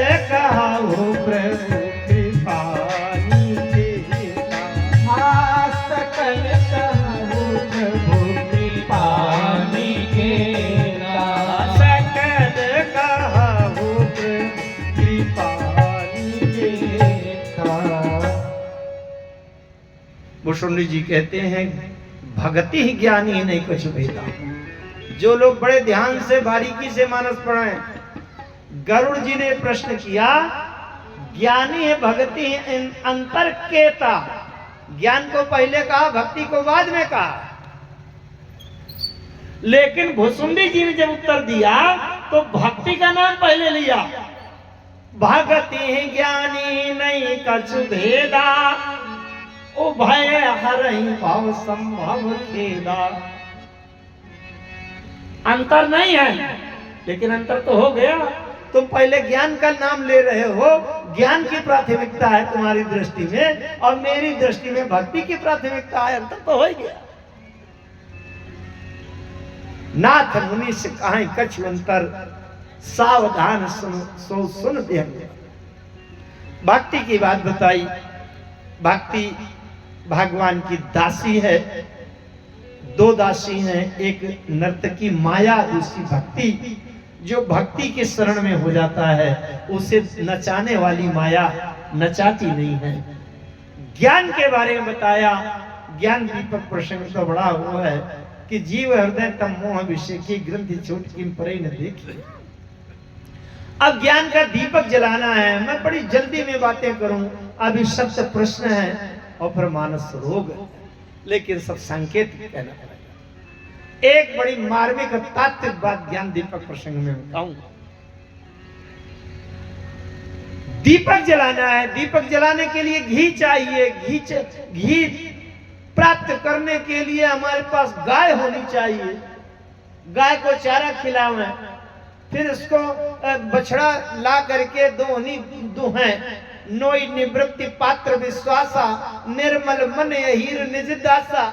भुसुंडी जी कहते हैं भगति ही ज्ञानी ही नहीं कुछ भेदा। जो लोग बड़े ध्यान से बारीकी से मानस पढ़ाएं, गरुड़ जी ने प्रश्न किया ज्ञानी है भक्ति है अंतर केता, ज्ञान को पहले कहा भक्ति को बाद में कहा। लेकिन भुसुंडी जी ने जब उत्तर दिया तो भक्ति का नाम पहले लिया। भगति है ज्ञानी नहीं कछु भेदा, उभय हरहि भाव संभव खेदा। अंतर नहीं है, लेकिन अंतर तो हो गया। तुम पहले ज्ञान का नाम ले रहे हो, ज्ञान की प्राथमिकता है तुम्हारी दृष्टि में, और मेरी दृष्टि में भक्ति की प्राथमिकता है। अंतर तो हो ही गया। नाथ मुनि से कहा कछु अंतर, सावधान सुन सो सुन दिया। भक्ति की बात बताई। भक्ति भगवान की दासी है। दो दासी हैं, एक नर्तकी माया, दूसरी भक्ति। जो भक्ति के शरण में हो जाता है उसे नचाने वाली माया नचाती नहीं है। ज्ञान के बारे में बताया। ज्ञान दीपक प्रसंग तो बड़ा हुआ है कि जीव हृदय तम मोह विषय की ग्रंथि छूट किम परे न देखी। अब ज्ञान का दीपक जलाना है। मैं बड़ी जल्दी में बातें करूं, अभी शब्द प्रश्न है और फिर मानस रोग, लेकिन सब संकेत कहना पड़ेगा। एक बड़ी मार्मिक तात्विक बात ज्ञान दीपक प्रसंग में बताऊं। दीपक जलाना है। दीपक जलाने के लिए घी चाहिए। घी प्राप्त करने के लिए हमारे पास गाय होनी चाहिए। गाय को चारा खिलावें, फिर उसको बछड़ा ला करके दुहें। नोई निवृत्ति पात्र विश्वासा, निर्मल मन हीर निज दासा।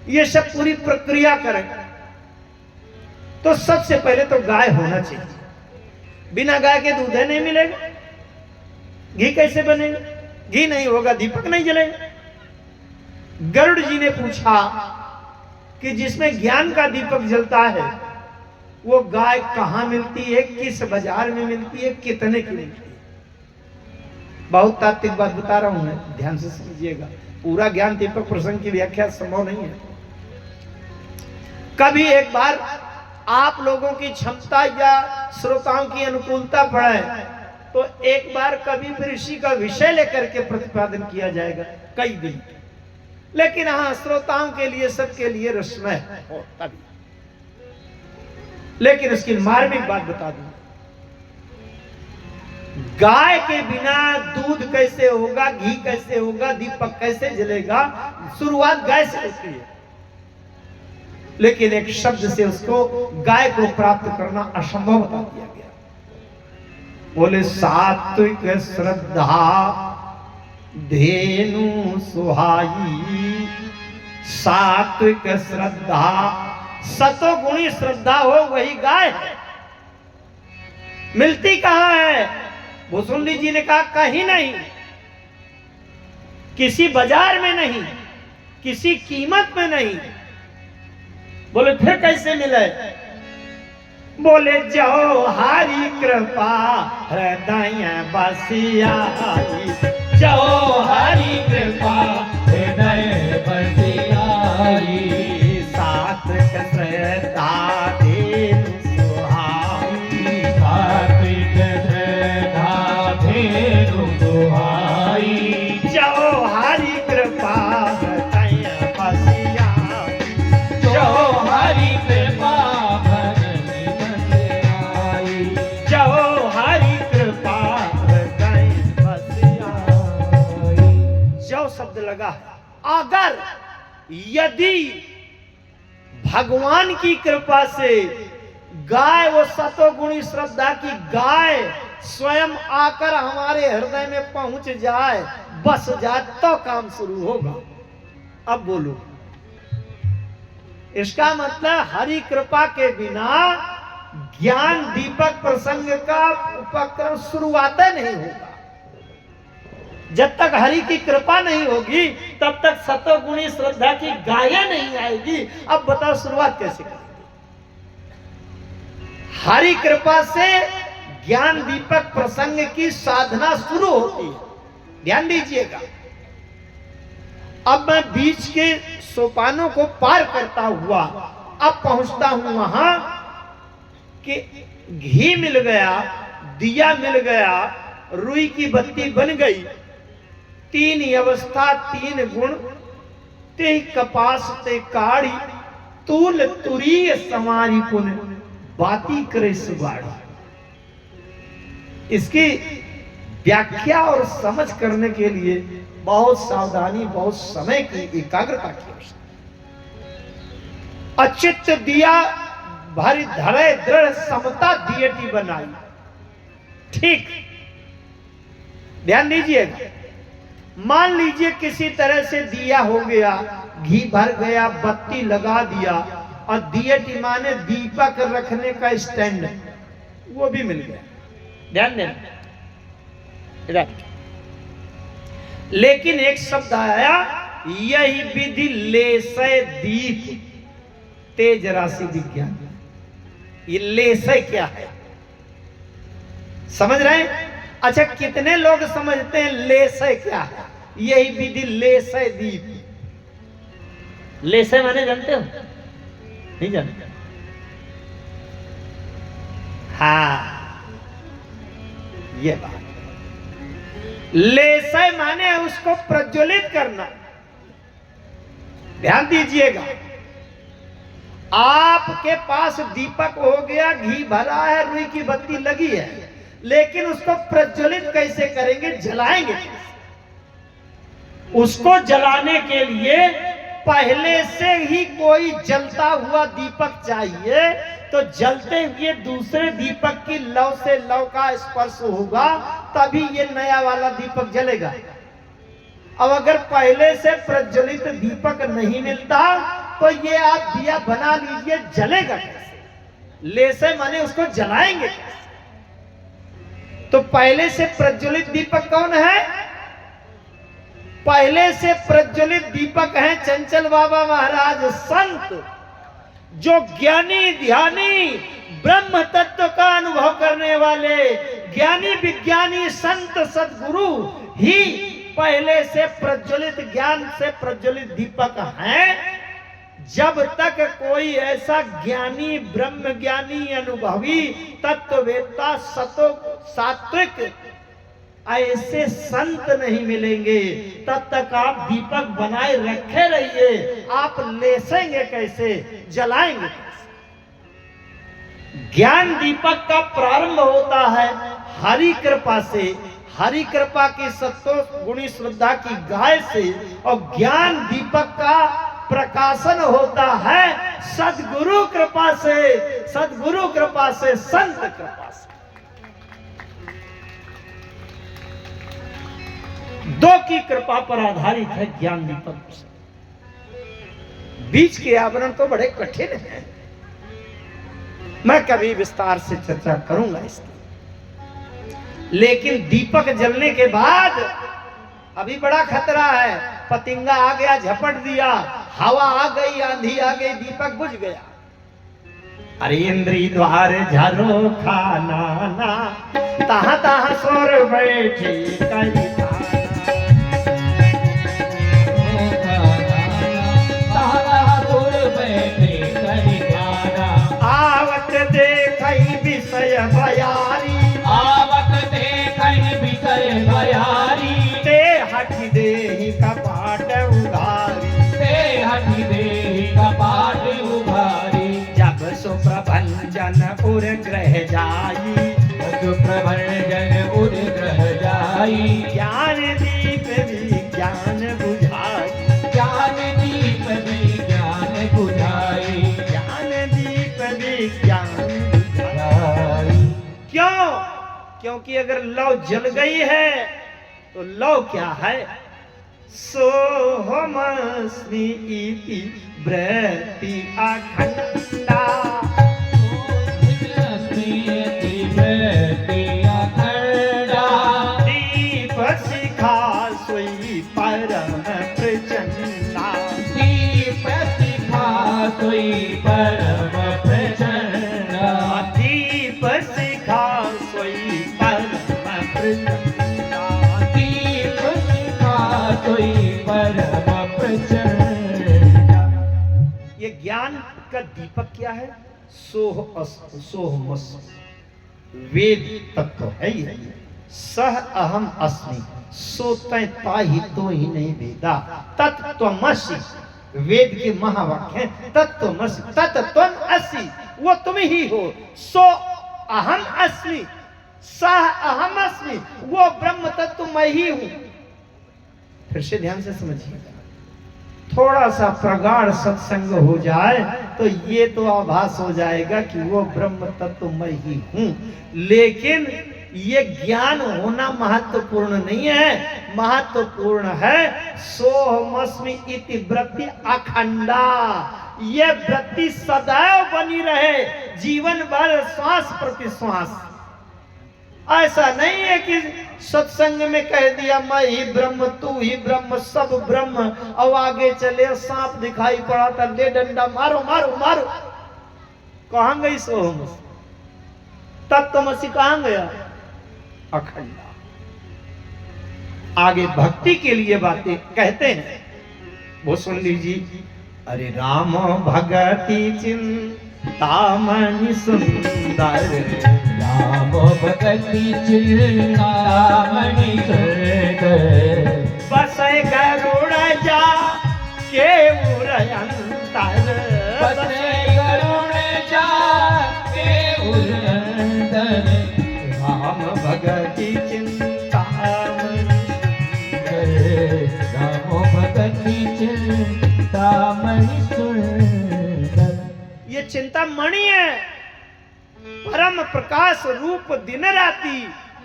ये सब पूरी प्रक्रिया करें तो सबसे पहले तो गाय होना चाहिए। बिना गाय के दूध नहीं मिलेगा, घी कैसे बनेगा? घी नहीं होगा, दीपक नहीं जलेगा। गरुड़ जी ने पूछा कि जिसमें ज्ञान का दीपक जलता है वो गाय कहां मिलती है, किस बाजार में मिलती है, कितने की मिलती है? बहुत तात्विक बात बता रहा हूं मैं, ध्यान से समझिएगा। पूरा ज्ञान दीपक प्रसंग की व्याख्या संभव नहीं है। कभी एक बार आप लोगों की क्षमता या श्रोताओं की अनुकूलता बढ़े तो एक बार कभी फिर इसी का विषय लेकर के प्रतिपादन किया जाएगा कई दिन। लेकिन हाँ, श्रोताओं के लिए, सबके लिए रसमय हो तभी। लेकिन उसकी मार्मिक बात बता दूं। गाय के बिना दूध कैसे होगा, घी कैसे होगा, दीपक कैसे जलेगा? शुरुआत गाय से होती है, लेकिन एक शब्द से उसको गाय को प्राप्त करना असंभव बता दिया गया। बोले सात्विक श्रद्धा धेनु सुहाई। सात्विक श्रद्धा, सतोगुणी श्रद्धा हो वही गाय है। मिलती कहां है? भुसुंडी जी ने कहा कहीं नहीं, किसी बाजार में नहीं, किसी कीमत में नहीं। बोले फिर कैसे मिले? बोले जो हरि कृपा हृदय बसियाई। जो हरि कृपा हृदय बसियाई। सात्विक श्रद्धा धेनु सुहाई। सात्विक श्रद्धा धेनु सुहाई। जो हरि कृपा हृदय बसियाई। जो हरि कृपा हृदय बसियाई। जो हरि कृपा हृदय बसियाई। जो शब्द लगा है। अगर यदि भगवान की कृपा से गाय, वो सतोगुणी श्रद्धा की गाय स्वयं आकर हमारे हृदय में पहुंच जाए, बस जाए, तो काम शुरू होगा। अब बोलो, इसका मतलब हरि कृपा के बिना ज्ञान दीपक प्रसंग का उपक्रम शुरुआत नहीं होगा। जब तक हरि की कृपा नहीं होगी तब तक सतोगुणी श्रद्धा की गायें नहीं आएगी। अब बताओ शुरुआत कैसे करेंगे? हरि कृपा से ज्ञान दीपक प्रसंग की साधना शुरू होती है। ध्यान दीजिएगा। अब मैं बीच के सोपानों को पार करता हुआ अब पहुंचता हूं वहां कि घी मिल गया, दिया मिल गया, रुई की बत्ती बन गई। तीन अवस्था तीन गुण, ते कपास ते काड़ी, तूल तुरीय समारी पुन, बाती करे सुबाड़ी। इसकी व्याख्या और समझ करने के लिए बहुत सावधानी, बहुत समय की एकाग्रता की आवश्यकता। अचित दिया भरी धरे दृढ़ समता दियटी बनाई। ठीक ध्यान दीजिएगा। मान लीजिए किसी तरह से दिया हो गया, घी भर गया, बत्ती लगा दिया और दियटी माने दीपक रखने का स्टैंड, वो भी मिल गया। ध्यान देना। लेकिन एक शब्द आया, यही विधि लेसय दीप तेज राशि विज्ञान। ये लेसय क्या है समझ रहे हैं? अच्छा, कितने लोग समझते हैं लेसय क्या है? यही विधि लेसय दीप। लेसय माने जानते हो? नहीं जानते? हाँ, ये बात। लेसय माने उसको प्रज्वलित करना। ध्यान दीजिएगा। आपके पास दीपक हो गया, घी भरा है, रुई की बत्ती लगी है, लेकिन उसको प्रज्वलित कैसे करेंगे? जलाएंगे कैसे? उसको जलाने के लिए पहले से ही कोई जलता हुआ दीपक चाहिए। तो जलते हुए दूसरे दीपक की लौ से लौ का स्पर्श होगा, तभी ये नया वाला दीपक जलेगा। अब अगर पहले से प्रज्वलित दीपक नहीं मिलता तो ये आप दिया बना लीजिए, जलेगा कैसे? लेसे माने उसको जलाएंगे कैसे? तो पहले से प्रज्वलित दीपक कौन है? पहले से प्रज्वलित दीपक है चंचल बाबा महाराज संत, जो ज्ञानी ध्यानी ब्रह्म तत्व का अनुभव करने वाले ज्ञानी विज्ञानी संत सद्गुरु ही पहले से प्रज्वलित ज्ञान से प्रज्वलित दीपक हैं। जब तक कोई ऐसा ज्ञानी ब्रह्म ज्ञानी अनुभवी तत्ववेत्ता सात्विक ऐसे संत नहीं मिलेंगे, तब तक आप दीपक बनाए रखे रहिए। आप लेसेंगे कैसे? जलाएंगे कैसे? ज्ञान दीपक का प्रारंभ होता है हरि कृपा से, हरि कृपा की सत्तो गुणी श्रद्धा की गाय से, और ज्ञान दीपक का प्रकाशन होता है सद्गुरु कृपा से, सद्गुरु कृपा से, संत कृपा से। दो की कृपा पर आधारित है ज्ञान दीपक। बीच के आवरण तो बड़े कठिन हैं, मैं कभी विस्तार से चर्चा करूंगा इसकी। लेकिन दीपक जलने के बाद अभी बड़ा खतरा है। पतिंगा आ गया, झपट दिया, हवा आ गई, आंधी आ गई, दीपक बुझ गया। अरे इंद्री द्वार झरो खाना ना, तहां तहां सोर बैठे करी विषय भयारी, आवत देखई विषय भयारी, ते हटि देहि कपाट उघारी, ते हटि देहि कपाट उघारी। जब सुप्रभंजन उर ग्रह जाई, सुप्रभंजन उर ग्रह जाई, ज्ञान दीप विज्ञान बुझाई, ज्ञान दीप विज्ञान बुझाई, ज्ञान दीप विज्ञान बुझाई। क्यों? क्योंकि अगर लौ जल गई है तो लौ क्या है? सोहमस्मि इति व्रति अखंडा, दीप शिखा सोई परम प्रचंडा, दीप शिखा सोई परम प्रचंडा, दीप शिखा सोई परम प्रचंडा, दीप शिखा सोई परम चढ़ा। ये ज्ञान का दीपक क्या है? सोहमस, वेद तत्व है ये। सह अहम अस्मि, सो तय ताहि तो ही नहीं वेदा। तत्त्वमसि, वेद के महावाक्य हैं। तत्त्वमसि, तत्त्वम असि, वो तुम ही हो। सो अहम अस्मि, सह अहम अस्मि, वो ब्रह्म तत्व मैं ही हूं। फिर से ध्यान से समझिएगा। थोड़ा सा प्रगाढ़ सत्संग हो जाए तो ये तो आभास हो जाएगा कि वो ब्रह्म तत्व मैं ही हूं। लेकिन ये ज्ञान होना महत्वपूर्ण नहीं है, महत्वपूर्ण है सोहमस्मि इति वृत्ति अखंडा। ये वृत्ति सदैव बनी रहे, जीवन भर, श्वास प्रति श्वास। ऐसा नहीं है कि सत्संग में कह दिया मैं ही ब्रह्म, तू ही ब्रह्म, सब ब्रह्म, और आगे चले सांप दिखाई पड़ा था, ले डंडा मारो मारो मारो। कहां गई सोहम? तत्वमसि कहां गया? अखंडा। आगे भक्ति के लिए बातें कहते हैं, वो सुन लीजिए। अरे राम भगति चिंतामणि सुंदर, राम भगति चिंतामणि सुंदर, बसै गरुड़ जा के उरयंतर, बसै गरुड़ जा के उरयंतर। राम भगति चिंतामणि सुंदर, राम भगति चिंतामणि सुंदर। ये चिंतामणि है, परम प्रकाश रूप दिन राती।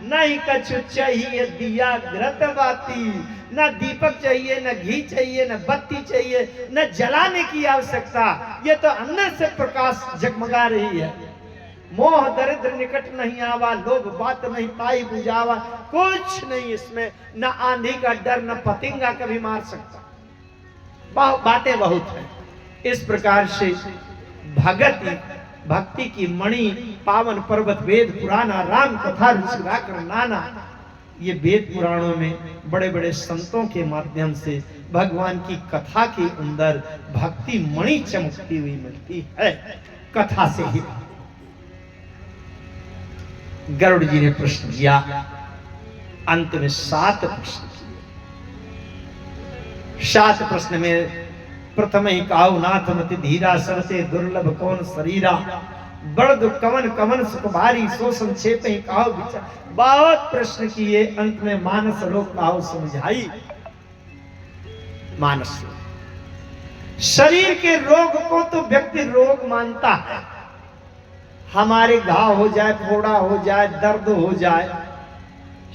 नहीं कछु चाहिए दिया घृत बाती, न दीपक चाहिए, न घी चाहिए, न बत्ती चाहिए, न जलाने की आवश्यकता। ये तो अंदर से प्रकाश जगमगा रही है। मोह दरिद्र निकट नहीं आवा, लोभ बात नहीं पाई बुझावा। कुछ नहीं इसमें, न आंधी का डर, न पतिंगा कभी मार सकता। बातें बहुत है। इस प्रकार से भक्ति की मणि, पावन पर्वत, वेद पुराना, राम कथा ऋषिराकर नाना। ये वेद पुराणों में बड़े बड़े संतों के माध्यम से भगवान की कथा के अंदर भक्ति मणि चमकती हुई मिलती है, कथा से ही। गरुड़ जी ने प्रश्न किया, अंत में 7 प्रश्न किए। 7 प्रश्न में प्रथम ही काहु नाथ मति धीरा, सबसे दुर्लभ कौन शरीरा। बड़ दुख कवन कवन सुख भारी, सो संक्षेप ही काहु विचार। बहुत प्रश्न किए, अंत में मानस रोग काहु समझाई। मानस शरीर के रोग को तो व्यक्ति रोग मानता है। हमारे घाव हो जाए, फोड़ा हो जाए, दर्द हो जाए,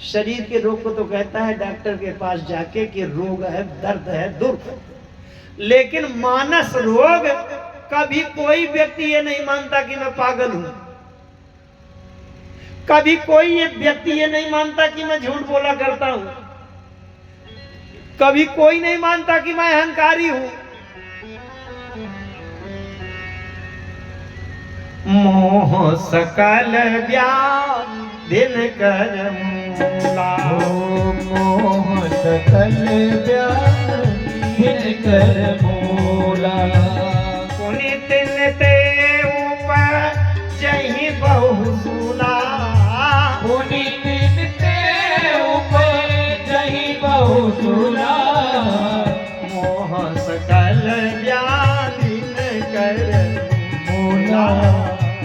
शरीर के रोग को तो कहता है डॉक्टर के पास जाके कि रोग है, दर्द है, दुर्द। लेकिन मानस रोग, कभी कोई व्यक्ति ये नहीं मानता कि मैं पागल हूं। कभी कोई ये व्यक्ति ये नहीं मानता कि मैं झूठ बोला करता हूं। कभी कोई नहीं मानता कि मैं अहंकारी हूं। मोह सकल व्याधिन कर मूला, मोह सकल व्याधिन कर मूला। पुनित ते ऊपर जही बहु सूला, पुनित ते ऊपर जही बहु सूला। मोह सकल व्याधिन कर मूला,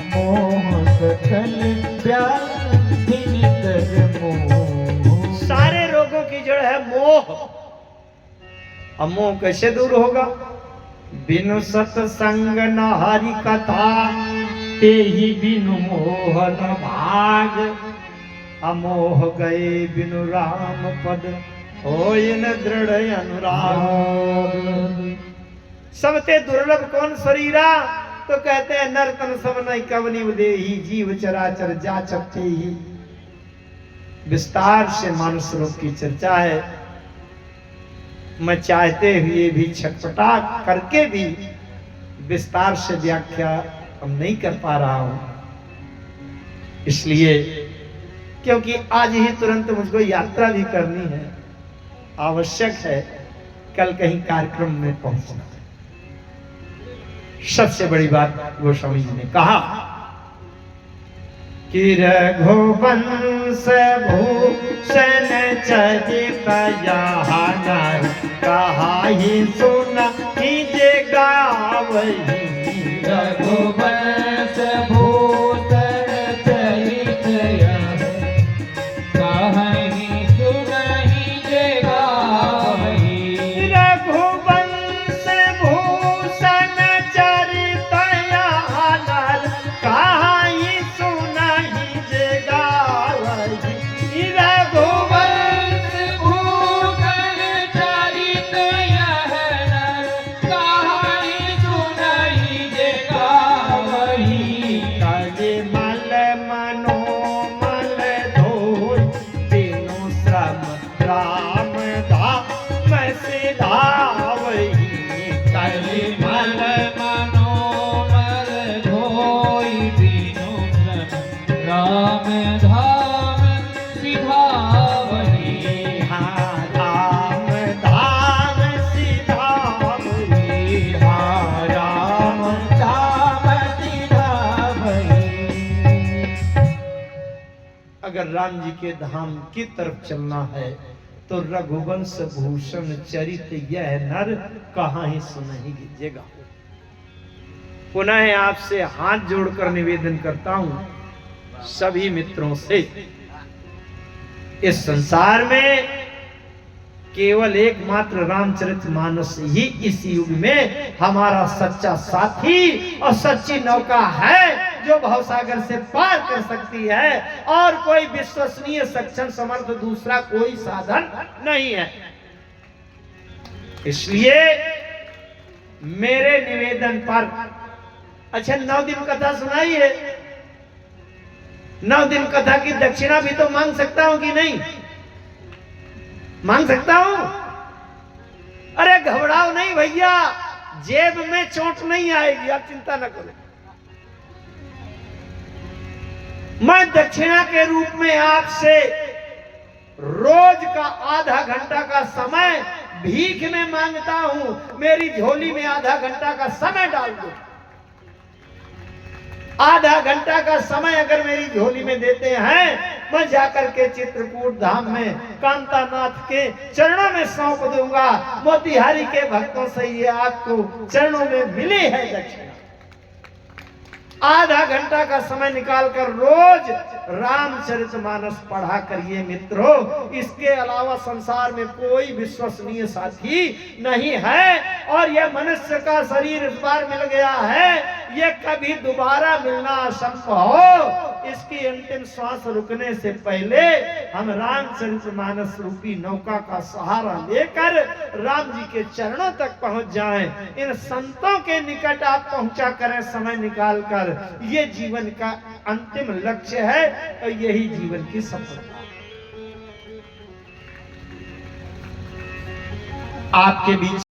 मोह सकल व्याधिन कर मूला। सारे रोगों की जड़ है मोह। अब मोह कैसे दूर होगा? बिनु सत्संग न हरि कथा, ते ही बिनु मोह न भाग। अमोह गए बिनु राम पद, होय न दृढ़ अनुराग। सबते दुर्लभ कौन शरीरा, तो कहते हैं नर तन सब नहीं कवनी उदेही, जीव चराचर जा चपते ही। विस्तार से मानस रोग की चर्चा है। मैं चाहते हुए भी, छटपटा करके भी विस्तार से व्याख्या हम नहीं कर पा रहा हूं, इसलिए क्योंकि आज ही तुरंत मुझको यात्रा भी करनी है। आवश्यक है कल कहीं कार्यक्रम में पहुंचना। सबसे बड़ी बात गोस्वामी जी ने कहा कि रघुवंश भूषण चरित यहाँ कहा ही सुना कीजे गावही। रघुवंश भूषण चरित कहीं सुनहि जे गावही। रघुवंश भूषण चरित यहाँ कहा ही सुनहि जे गावही। रघुवंश भूषण चरित कहीं सुनहि जे गावही। काले मल मनोमल धोई तीनों श्रम राम धाम सिधावही। काले मल मनोमल धोई बिनु श्रम राम धाम सिधावही। हाँ राम धाम सिधावही। हाँ राम धाम सिधावही। अगर राम जी के धाम की तरफ चलना है तो रघुवंश भूषण चरित यह नर कहाँ ही सुनहि कीजिएगा। पुनः आपसे हाथ जोड़कर निवेदन करता हूं सभी मित्रों से, इस संसार में केवल एकमात्र रामचरितमानस ही इस युग में हमारा सच्चा साथी और सच्ची नौका है जो भवसागर से पार कर सकती है, और कोई विश्वसनीय सक्षम समर्थ दूसरा कोई साधन नहीं है। इसलिए मेरे निवेदन पर अच्छा 9 दिन कथा सुनाई है, 9 दिन कथा की दक्षिणा भी तो मांग सकता हूं कि नहीं? मांग सकता हूं? अरे घबराओ नहीं भैया, जेब में चोट नहीं आएगी, आप चिंता न करो। मैं दक्षिणा के रूप में आपसे रोज का आधा घंटा का समय भीख में मांगता हूं। मेरी झोली में आधा घंटा का समय डाल दो। आधा घंटा का समय अगर मेरी झोली में देते हैं, मैं जाकर के चित्रकूट धाम में कांतानाथ के चरणों में सौंप दूंगा। मोतिहारी के भक्तों से ये आपको चरणों में मिली है दक्षिणा। आधा घंटा का समय निकालकर रोज रामचरितमानस पढ़ा करिए मित्रों। इसके अलावा संसार में कोई विश्वसनीय साथी नहीं है, और यह मनुष्य का शरीर इस बार मिल गया है, यह कभी दोबारा मिलना असंभव हो। इसकी अंतिम श्वास रुकने से पहले हम रामचरितमानस रूपी नौका का सहारा लेकर राम जी के चरणों तक पहुंच जाएं। इन संतों के निकट आप पहुंचा करें समय निकालकर। ये जीवन का अंतिम लक्ष्य है और यही जीवन की सफलता। आपके बीच